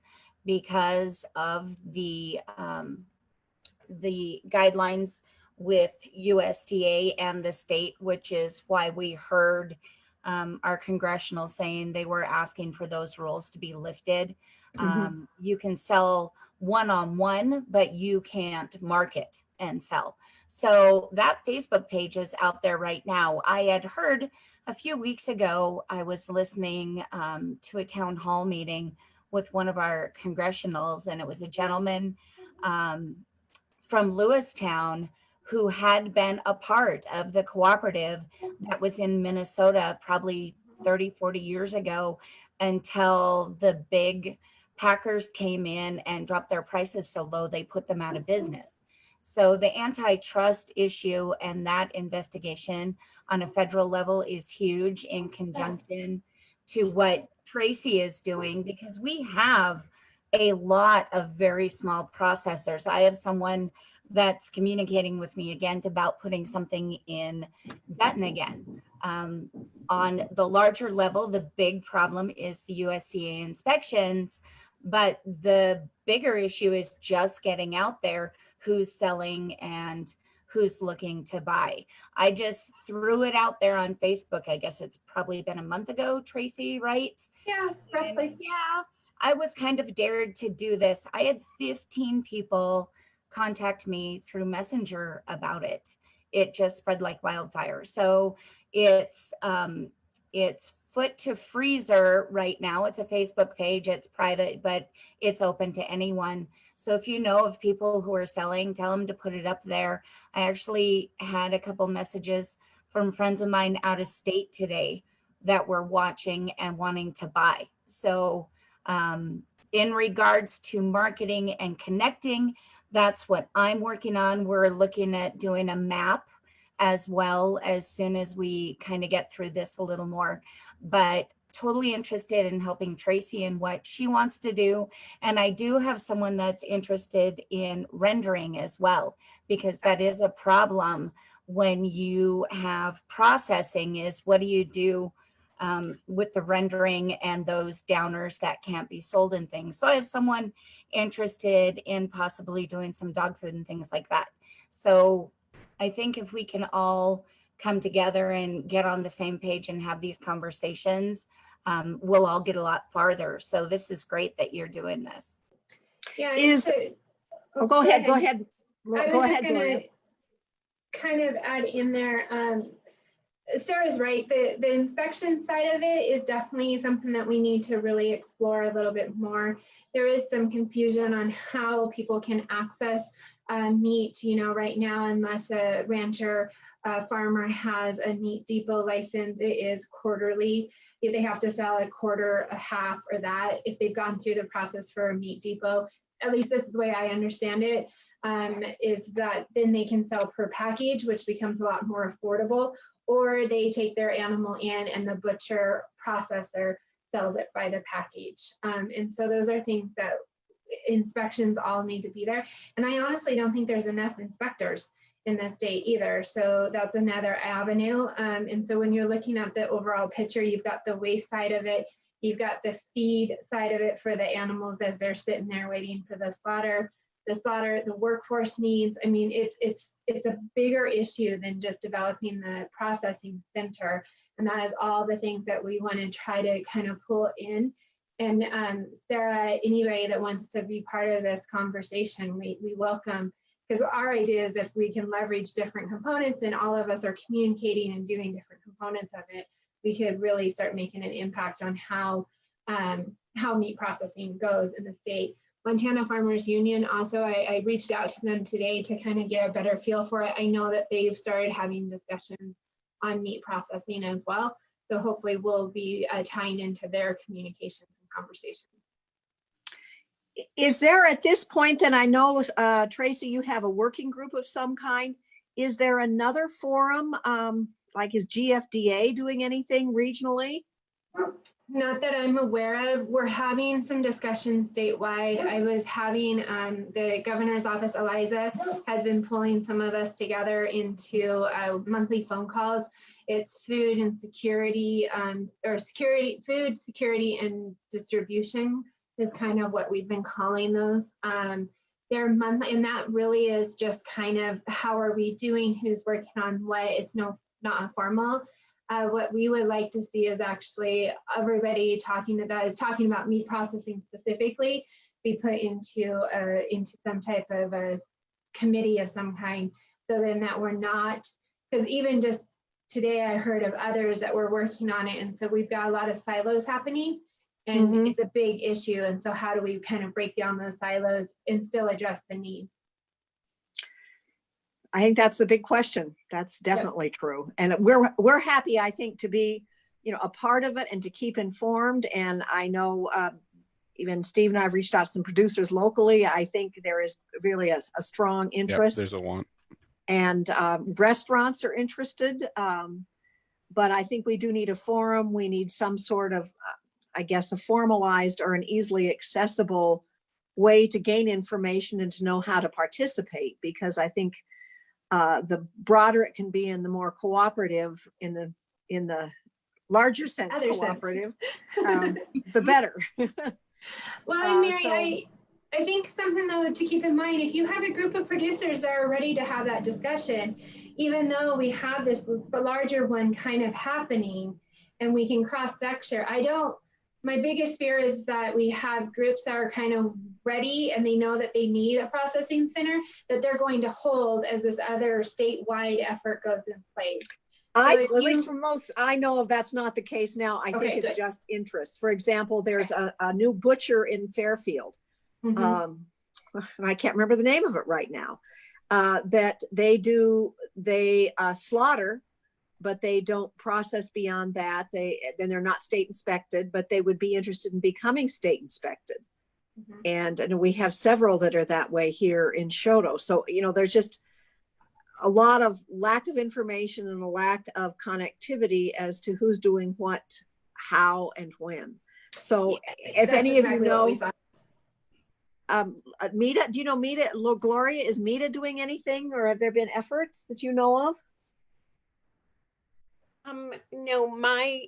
because of the guidelines with USDA and the state, which is why we heard our congressional saying they were asking for those rules to be lifted. You can sell one-on-one, but you can't market and sell. So that Facebook page is out there right now. I had heard a few weeks ago, I was listening to a town hall meeting with one of our congressionals, and it was a gentleman from Lewistown who had been a part of the cooperative that was in Minnesota probably 30, 40 years ago, until the big packers came in and dropped their prices so low they put them out of business. So the antitrust issue and that investigation on a federal level is huge, in conjunction to what Tracy is doing, because we have a lot of very small processors. I have someone that's communicating with me again about putting something in Benton again. On the larger level, the big problem is the USDA inspections, but the bigger issue is just getting out there who's selling and who's looking to buy. I just threw it out there on Facebook. I guess it's probably been a month ago, Tracy, right?
Yeah, roughly.
Yeah, I was kind of dared to do this. I had 15 people contact me through Messenger about it. It just spread like wildfire. So it's Foot to Freezer right now. It's a Facebook page. It's private, but it's open to anyone. So if you know of people who are selling, tell them to put it up there. I actually had a couple messages from friends of mine out of state today that were watching and wanting to buy. So in regards to marketing and connecting, that's what I'm working on. We're looking at doing a map as well as soon as we kind of get through this a little more, but totally interested in helping Tracy in what she wants to do. And I do have someone that's interested in rendering as well, because that is a problem when you have processing, is what do you do with the rendering and those downers that can't be sold and things. So I have someone interested in possibly doing some dog food and things like that. So I think if we can all come together and get on the same page and have these conversations, we'll all get a lot farther. So this is great that you're doing this.
Yeah.
Go ahead. Go ahead.
I was just gonna kind of add in there. Sarah's right. The inspection side of it is definitely something that we need to really explore a little bit more. There is some confusion on how people can access meat, right now, unless a rancher farmer has a meat depot license, it is quarterly. They have to sell a quarter, a half, or that. If they've gone through the process for a meat depot, at least this is the way I understand it, is that then they can sell per package, which becomes a lot more affordable, or they take their animal in and the butcher processor sells it by the package. And so those are things that inspections all need to be there. And I honestly don't think there's enough inspectors in the state either. So that's another avenue. And so when you're looking at the overall picture, you've got the waste side of it, you've got the feed side of it for the animals as they're sitting there waiting for the slaughter, the workforce needs. I mean, it's a bigger issue than just developing the processing center. And that is all the things that we want to try to kind of pull in. And Sarah, anybody that wants to be part of this conversation, we welcome, because our idea is if we can leverage different components and all of us are communicating and doing different components of it, we could really start making an impact on how meat processing goes in the state. Montana Farmers Union, also, I reached out to them today to kind of get a better feel for it. I know that they've started having discussions on meat processing as well. So hopefully we'll be tying into their communications and conversations.
Is there at this point, then I know, Tracy, you have a working group of some kind. Is there another forum, like is GFDA doing anything regionally?
Not that I'm aware of. We're having some discussions statewide. I was having the governor's office, Eliza, had been pulling some of us together into monthly phone calls. It's food and security, food security and distribution is kind of what we've been calling those. They're monthly, and that really is just kind of how are we doing, who's working on what. It's not formal. What we would like to see is actually everybody talking about meat processing specifically be put into some type of a committee of some kind, so then that we're not, because even just today I heard of others that were working on it, and so we've got a lot of silos happening, and it's a big issue. And so how do we kind of break down those silos and still address the needs?
I think that's the big question. That's definitely true. And we're happy, I think, to be, a part of it and to keep informed. And I know even Steve and I have reached out to some producers locally. I think there is really a strong interest.
Yep, there's a want.
And restaurants are interested. But I think we do need a forum. We need some sort of, I guess, a formalized or an easily accessible way to gain information and to know how to participate, because I think the broader it can be and the more cooperative in the larger sense cooperative, the better.
Well, Mary, I think something though to keep in mind, if you have a group of producers that are ready to have that discussion, even though we have this larger one kind of happening and we can cross-sector, my biggest fear is that we have groups that are kind of ready and they know that they need a processing center that they're going to hold as this other statewide effort goes in place.
At least for most I know of, that's not the case now. I think it's just interest. For example, there's a new butcher in Fairfield. And I can't remember the name of it right now, that they slaughter, but they don't process beyond that. Then they're not state inspected, but they would be interested in becoming state inspected. And we have several that are that way here in Choteau. So, there's just a lot of lack of information and a lack of connectivity as to who's doing what, how, and when. So if any of you know, Mita, do you know Mita, Gloria, is Mita doing anything, or have there been efforts that you know of?
No, my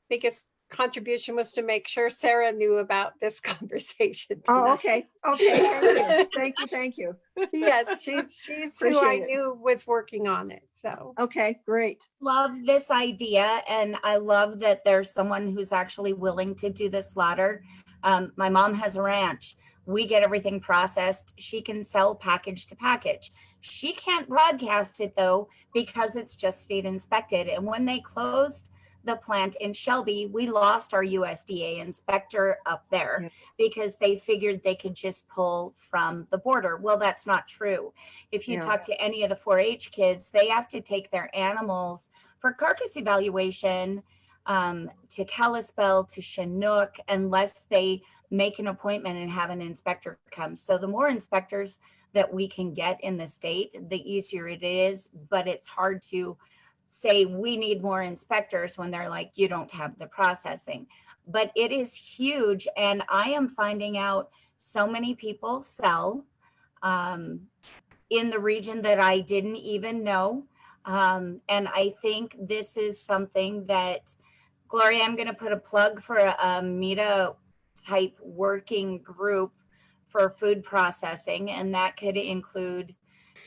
biggest contribution was to make sure Sarah knew about this conversation tonight.
Oh, okay. Thank you.
Yes, she's who I knew was working on it. So
okay, great.
Love this idea, and I love that there's someone who's actually willing to do the slaughter. My mom has a ranch. We get everything processed. She can sell package to package. She can't broadcast it though, because it's just state inspected. And when they closed the plant in Shelby, we lost our USDA inspector up there because they figured they could just pull from the border. Well, that's not true. If you talk to any of the 4-H kids, they have to take their animals for carcass evaluation to Kalispell, to Chinook, unless they make an appointment and have an inspector come. So the more inspectors that we can get in the state, the easier it is, but it's hard to say we need more inspectors when they're like, you don't have the processing. But it is huge, and I am finding out so many people sell in the region that I didn't even know. And I think this is something that, Gloria, I'm going to put a plug for a META type working group for food processing. And that could include,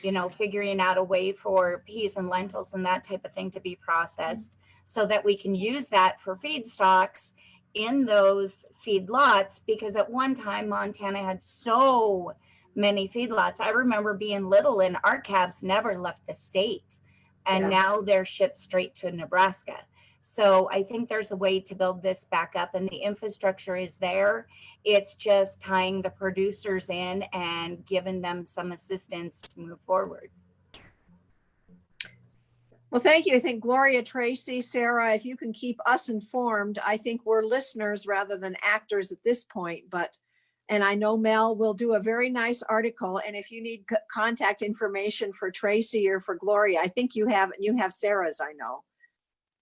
you know, figuring out a way for peas and lentils and that type of thing to be processed so that we can use that for feedstocks in those feedlots. Because at one time, Montana had so many feedlots. I remember being little and our calves never left the state. And now they're shipped straight to Nebraska. So I think there's a way to build this back up, and the infrastructure is there. It's just tying the producers in and giving them some assistance to move forward.
Well, thank you. I think Gloria, Tracy, Sarah, if you can keep us informed, I think we're listeners rather than actors at this point. And I know Mel will do a very nice article. And if you need contact information for Tracy or for Gloria, I think you have Sarah's, I know.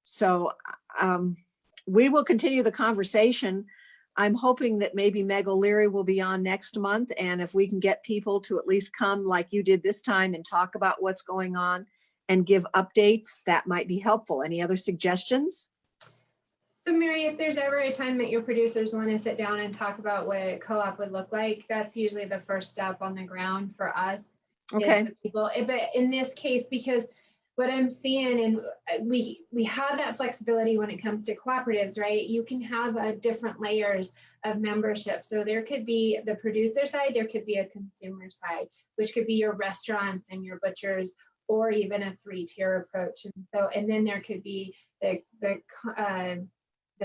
So we will continue the conversation. I'm hoping that maybe Meg O'Leary will be on next month. And if we can get people to at least come like you did this time and talk about what's going on and give updates, that might be helpful. Any other suggestions?
So Mary, if there's ever a time that your producers want to sit down and talk about what a co-op would look like, that's usually the first step on the ground for us.
Okay.
People, but in this case, because what I'm seeing, and we have that flexibility when it comes to cooperatives, right? You can have different layers of membership. So there could be the producer side, there could be a consumer side, which could be your restaurants and your butchers, or even a 3-tier approach. And then there could be the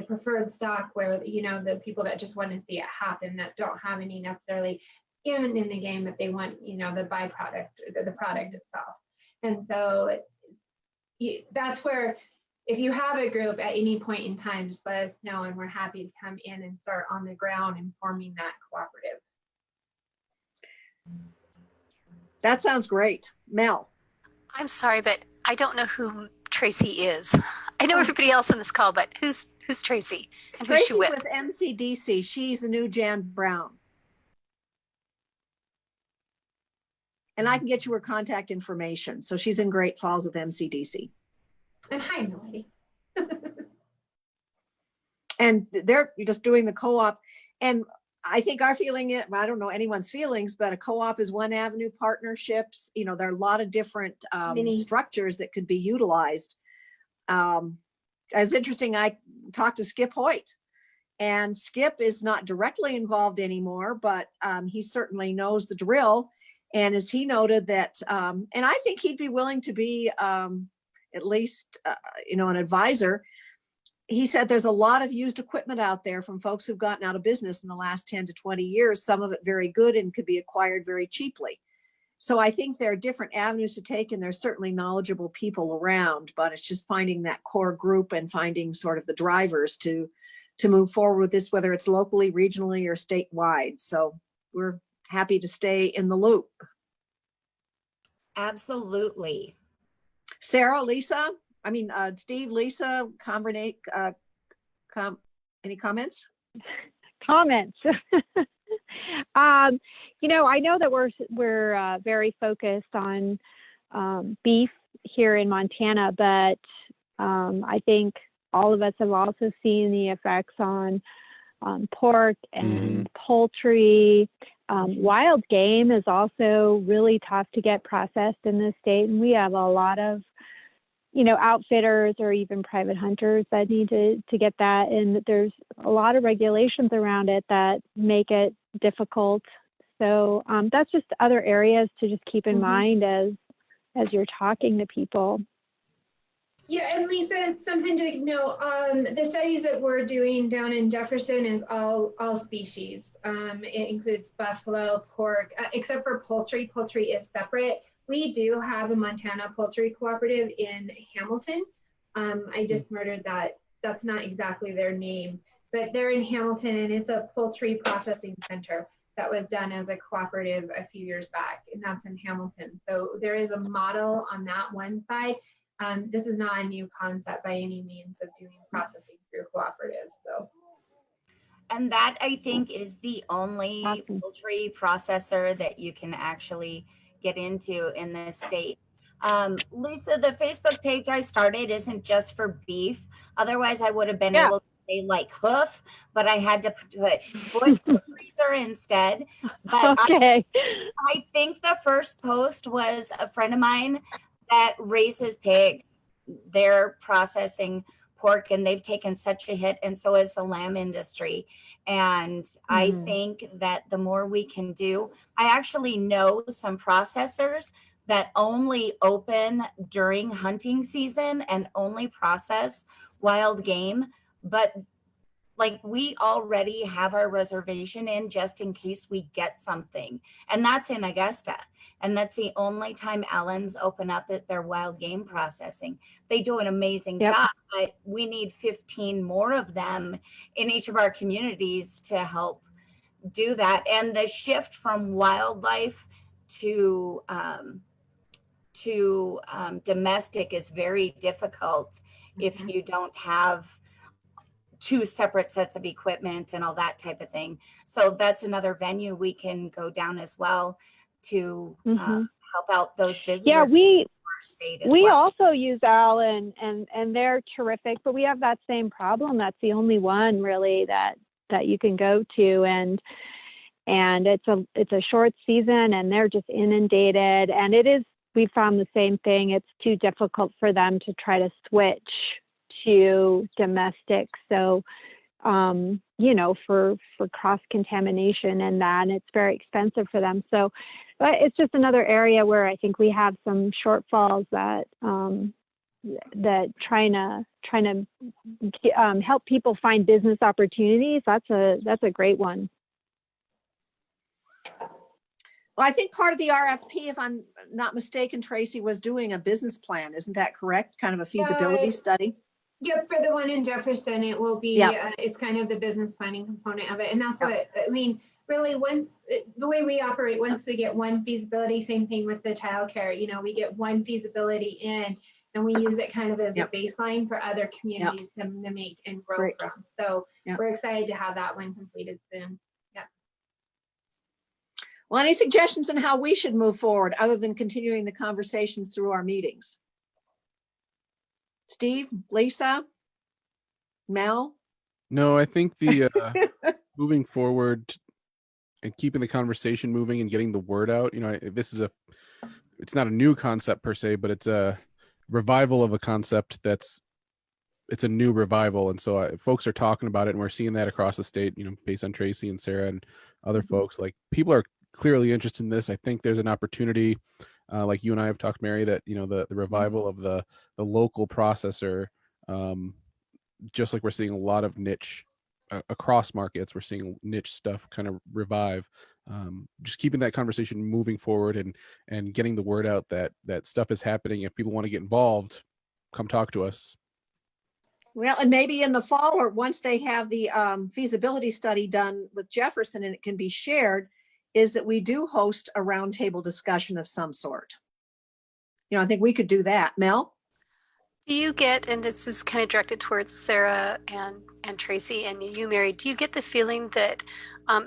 preferred stock, where, you know, the people that just want to see it happen, that don't have any necessarily skin in the game, but they want, you know, the byproduct, the product itself. And so that's where, if you have a group at any point in time, just let us know, and we're happy to come in and start on the ground and forming that cooperative.
That sounds great. Mel.
I'm sorry, but I don't know who Tracy is. I know everybody else on this call, but who's Tracy and who's she
Tracy's
with?
with MCDC. She's the new Jan Brown. And I can get you her contact information. So she's in Great Falls with MCDC.
And hi, Melody.
And they're just doing the co-op. And I think our feeling, I don't know anyone's feelings, but a co-op is one avenue, partnerships, you know, there are a lot of different structures that could be utilized. As interesting, I talked to Skip Hoyt, and Skip is not directly involved anymore, but he certainly knows the drill. And as he noted that, and I think he'd be willing to be at least, you know, an advisor. He said there's a lot of used equipment out there from folks who've gotten out of business in the last 10 to 20 years, some of it very good and could be acquired very cheaply. So I think there are different avenues to take, and there's certainly knowledgeable people around, but it's just finding that core group and finding sort of the drivers to move forward with this, whether it's locally, regionally, or statewide. So we're happy to stay in the loop.
Absolutely.
Sarah, Lisa, Steve, Lisa, any comments?
Comments. You know, I know that we're very focused on beef here in Montana, but I think all of us have also seen the effects on pork and poultry. Wild game is also really tough to get processed in this state, and we have a lot of, you know, outfitters or even private hunters that need to get that, and there's a lot of regulations around it that make it difficult. So that's just other areas to just keep in mind as you're talking to people.
Yeah, and Lisa, it's something to know. The studies that we're doing down in Jefferson is all species. It includes buffalo, pork, except for poultry. Poultry is separate. We do have a Montana poultry cooperative in Hamilton. I just murdered that that's not exactly their name, but they're in Hamilton, and it's a poultry processing center that was done as a cooperative a few years back, and that's in Hamilton. So there is a model on that one side. This is not a new concept by any means of doing processing through cooperatives. So.
And that, I think, is the only
Awesome.
poultry processor that you can actually get into in this state. Lisa, the Facebook page I started isn't just for beef. Otherwise, I would have been
Yeah.
able to say like hoof, but I had to put foot to freezer instead. But
Okay.
I think the first post was a friend of mine that raises pigs. They're processing pork, and they've taken such a hit, and so has the lamb industry. And I think that the more we can do, I actually know some processors that only open during hunting season and only process wild game, but like we already have our reservation in just in case we get something. And that's in Augusta. And that's the only time Allen's open up at their wild game processing. They do an amazing job, but we need 15 more of them in each of our communities to help do that. And the shift from wildlife to domestic is very difficult if you don't have two separate sets of equipment and all that type of thing. So that's another venue we can go down as well to help out those visitors.
Yeah, we
state as well.
also use Allen, and they're terrific, but we have that same problem. That's the only one really that you can go to, and it's a short season, and they're just inundated, and we found the same thing. It's too difficult for them to try to switch to domestic. So, for cross contamination and that, and it's very expensive for them. So, but it's just another area where I think we have some shortfalls that trying to help people find business opportunities. That's a great one.
Well, I think part of the RFP, if I'm not mistaken, Tracy, was doing a business plan. Isn't that correct? Kind of a feasibility study?
Yep, for the one in Jefferson, it will be, it's kind of the business planning component of it. And that's what, I mean, really the way we operate, once we get one feasibility, same thing with the childcare, we get one feasibility in and we use it kind of as a baseline for other communities to mimic and grow from. So we're excited to have that one completed soon.
Well, any suggestions on how we should move forward other than continuing the conversations through our meetings? Steve, Lisa, Mel?
No, I think the moving forward and keeping the conversation moving and getting the word out, this is it's not a new concept per se, but it's a revival of a concept it's a new revival. And so folks are talking about it, and we're seeing that across the state, based on Tracy and Sarah and other folks. Like, people are clearly interested in this. I think there's an opportunity, like you and I have talked, Mary, that the revival of the local processor, just like we're seeing a lot of niche across markets, we're seeing niche stuff kind of revive. Just keeping that conversation moving forward and getting the word out that stuff is happening. If people want to get involved, come talk to us.
Well, and maybe in the fall, or once they have the feasibility study done with Jefferson and it can be shared, is that we do host a roundtable discussion of some sort. I think we could do that. Mel?
Do you get, and this is kind of directed towards Sarah and Tracy and you, Mary, do you get the feeling that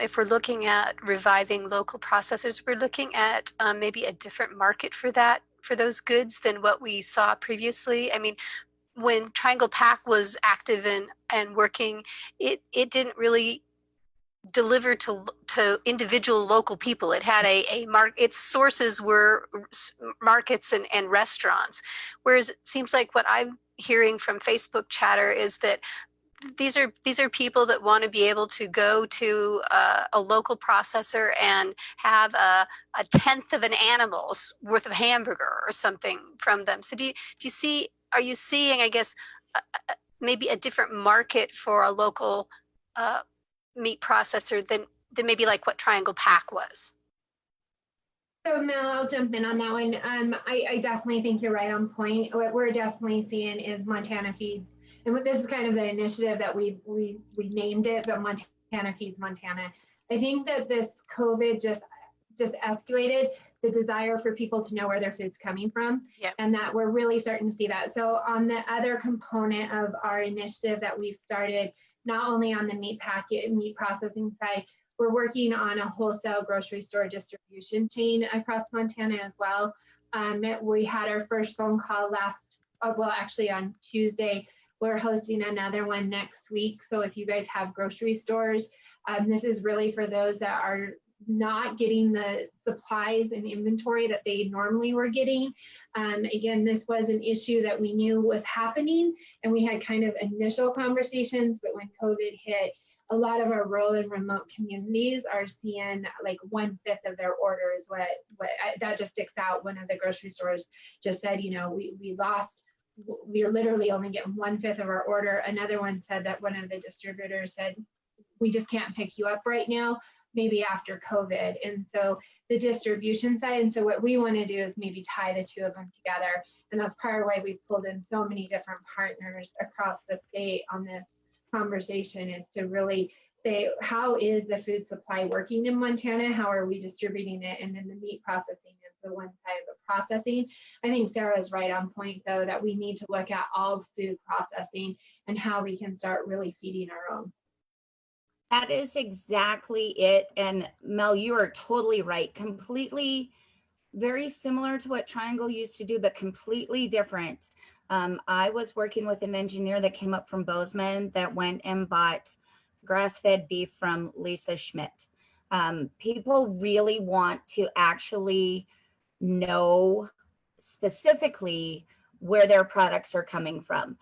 if we're looking at reviving local processors, we're looking at maybe a different market for those goods than what we saw previously? I mean, when Triangle Pack was active and working, it didn't really deliver to individual local people. It had its sources were markets and restaurants. Whereas it seems like what I'm hearing from Facebook chatter is that these are people that want to be able to go to a local processor and have a tenth of an animal's worth of hamburger or something from them. So are you seeing, I guess, maybe a different market for a local meat processor than maybe like what Triangle Pack was?
So Mel, I'll jump in on that one. I definitely think you're right on point. What we're definitely seeing is Montana Feeds and this is kind of the initiative that we named it, but Montana Feeds Montana. I think that this COVID just escalated the desire for people to know where their food's coming from.
Yep.
And that we're really starting to see that. So on the other component of our initiative that we've started, not only on the meat processing side, we're working on a wholesale grocery store distribution chain across Montana as well. We had our first phone call actually on Tuesday. We're hosting another one next week. So if you guys have grocery stores, this is really for those that are not getting the supplies and inventory that they normally were getting. Again, this was an issue that we knew was happening, and we had kind of initial conversations, but when COVID hit, a lot of our rural and remote communities are seeing like 1/5 of their orders. That just sticks out. One of the grocery stores just said, we are literally only getting 1/5 of our order. Another one said that one of the distributors said, we just can't pick you up right now, maybe after COVID. And so the distribution side, and so what we want to do is maybe tie the two of them together. And that's part of why we've pulled in so many different partners across the state on this conversation, is to really say, how is the food supply working in Montana? How are we distributing it? And then the meat processing is the one side of the processing. I think Sarah's right on point, though, that we need to look at all food processing and how we can start really feeding our own.
That is exactly it. And Mel, you are totally right. Completely very similar to what Triangle used to do, but completely different. I was working with an engineer that came up from Bozeman that went and bought grass-fed beef from Lisa Schmidt. People really want to actually know specifically where their products are coming from.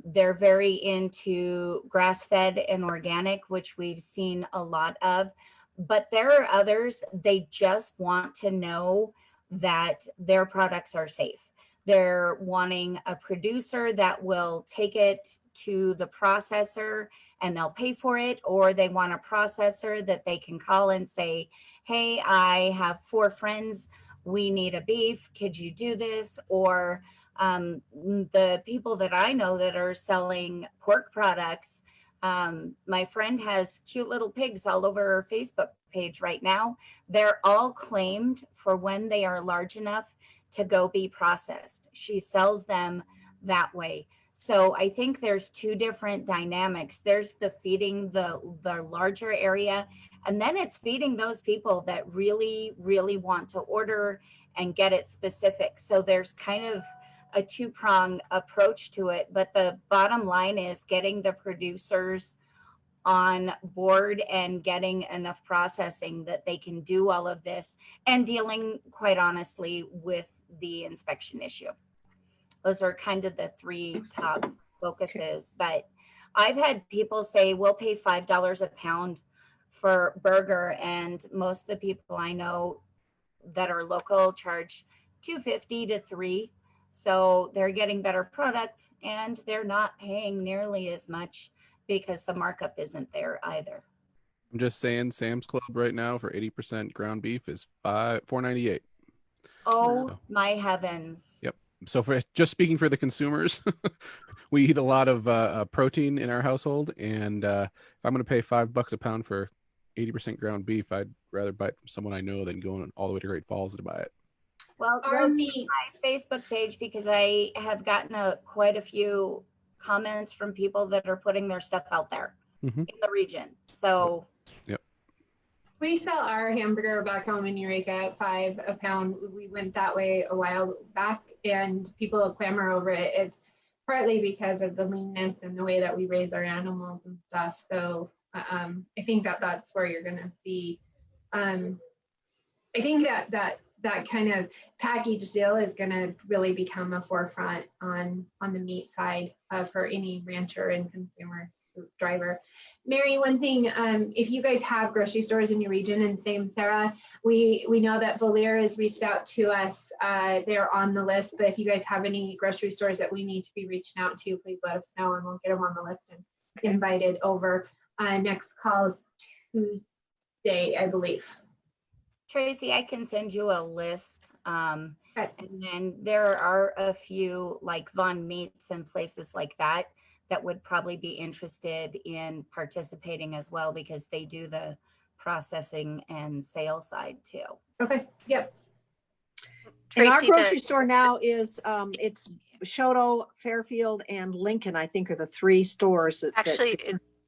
They're very into grass-fed and organic, which we've seen a lot of, but there are others, they just want to know that their products are safe. They're wanting a producer that will take it to the processor and they'll pay for it, or they want a processor that they can call and say, hey, I have 4 friends, we need a beef, could you do this? Or the people that I know that are selling pork products, my friend has cute little pigs all over her Facebook page right now. They're all claimed for when they are large enough to go be processed. She sells them that way. So I think there's 2 different dynamics. There's the feeding the larger area, and then it's feeding those people that really, really want to order and get it specific. So there's kind of a 2-prong approach to it, but the bottom line is getting the producers on board and getting enough processing that they can do all of this, and dealing, quite honestly, with the inspection issue. Those are kind of the 3 top focuses. But I've had people say, we'll pay $5 a pound for burger, and most of the people I know that are local charge $2.50 to $3. So they're getting better product, and they're not paying nearly as much because the markup isn't there either.
I'm just saying, Sam's Club right now for 80% ground beef is $4.98.
Oh,
so,
my heavens.
Yep. So for just speaking for the consumers, we eat a lot of protein in our household, and if I'm going to pay $5 a pound for 80% ground beef, I'd rather buy it from someone I know than going all the way to Great Falls to buy it.
Well, go to my Facebook page, because I have gotten quite a few comments from people that are putting their stuff out there in the region. So
yep.
We sell our hamburger back home in Eureka at $5 a pound. We went that way a while back, and people clamor over it. It's partly because of the leanness and the way that we raise our animals and stuff. So I think that's where you're going to see. I think that kind of package deal is going to really become a forefront on the meat side for any rancher and consumer driver. Mary, one thing, if you guys have grocery stores in your region, and same Sarah, we know that Valir has reached out to us. They're on the list, but if you guys have any grocery stores that we need to be reaching out to, please let us know and we'll get them on the list and invited over. Next call is Tuesday, I believe.
Tracy, I can send you a list. And then there are a few like Von Meats and places like that that would probably be interested in participating as well, because they do the processing and sale side too.
Okay, yep.
And our
Tracy,
grocery store now is, it's Choteau, Fairfield, and Lincoln, I think, are the 3 stores that.
actually,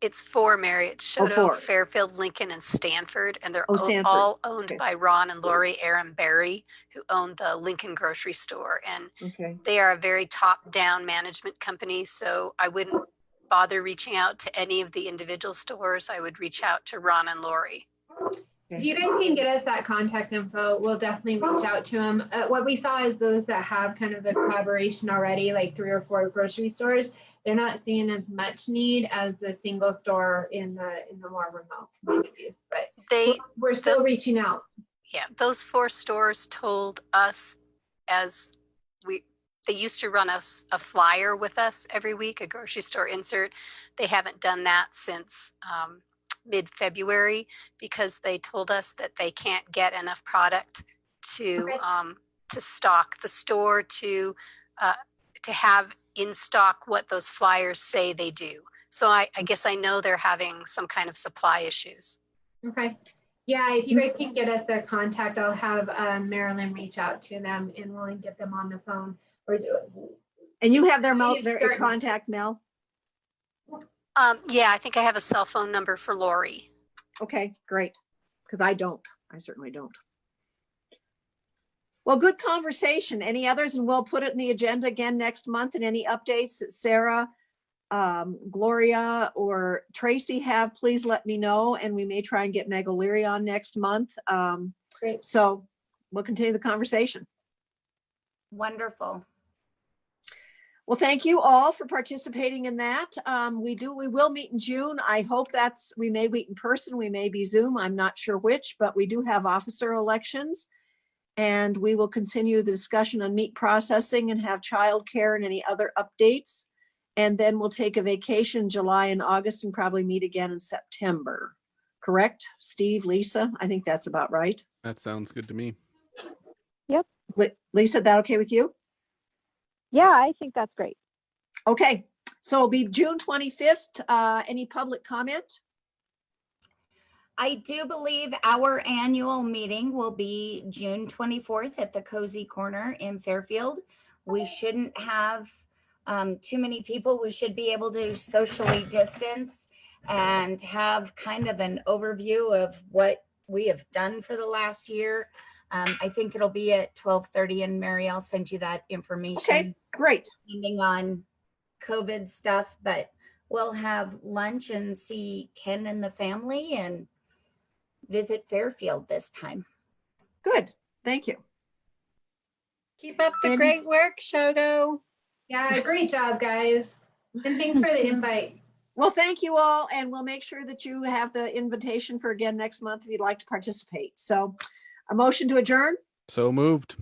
it's 4, Mary. It's
Oh,
Choteau,
4.
Fairfield, Lincoln, and Stanford. And they're
Oh, Stanford.
all owned
Okay.
by Ron and Lori Aaron Berry, who own the Lincoln grocery store. And
Okay.
they are a very top-down management company. So I wouldn't bother reaching out to any of the individual stores. I would reach out to Ron and Lori.
If you guys can get us that contact info, we'll definitely reach out to them. What we saw is those that have kind of the collaboration already, like 3 or 4 grocery stores, they're not seeing as much need as the single store in the more remote communities. But we're still reaching out.
Yeah, those 4 stores told us they used to run us a flyer with us every week, a grocery store insert. They haven't done that since mid-February because they told us that they can't get enough product to stock the store to have in stock what those flyers say they do. So I guess I know they're having some kind of supply issues.
Okay. Yeah, if you guys can get us their contact, I'll have Marilyn reach out to them and we'll get them on the phone.
And you have their contact, Mel?
Yeah, I think I have a cell phone number for Lori.
Okay, great. Because I certainly don't. Well, good conversation. Any others? And we'll put it in the agenda again next month. And any updates that Sarah, Gloria, or Tracy have, please let me know. And we may try and get Meg O'Leary on next month.
Great.
So we'll continue the conversation.
Wonderful.
Well, thank you all for participating in that. We will meet in June. I hope we may meet in person, we may be Zoom, I'm not sure which, but we do have officer elections. And we will continue the discussion on meat processing and have childcare and any other updates. And then we'll take a vacation in July and August and probably meet again in September. Correct, Steve, Lisa? I think that's about right.
That sounds good to me.
Yep.
Lisa, that okay with you?
Yeah, I think that's great.
Okay, so it'll be June 25th. Any public comment?
I do believe our annual meeting will be June 24th at the Cozy Corner in Fairfield. We shouldn't have too many people. We should be able to socially distance and have kind of an overview of what we have done for the last year. I think it'll be at 12:30, and Mary, I'll send you that information.
Okay, great.
Depending on COVID stuff, but we'll have lunch and see Ken and the family and visit Fairfield this time.
Good, thank you.
Keep up the great work, Choteau.
Yeah, great job, guys. And thanks for the invite.
Well, thank you all. And we'll make sure that you have the invitation for again next month if you'd like to participate. So a motion to adjourn.
So moved.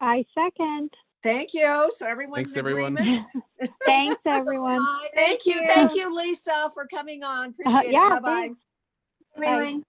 I second.
Thank you. So everyone's
Thanks, everyone.
Thanks, everyone.
Thank you. Thank you, Lisa, for coming on. Appreciate it.
Yeah,
Bye-bye.
thanks.
Everyone.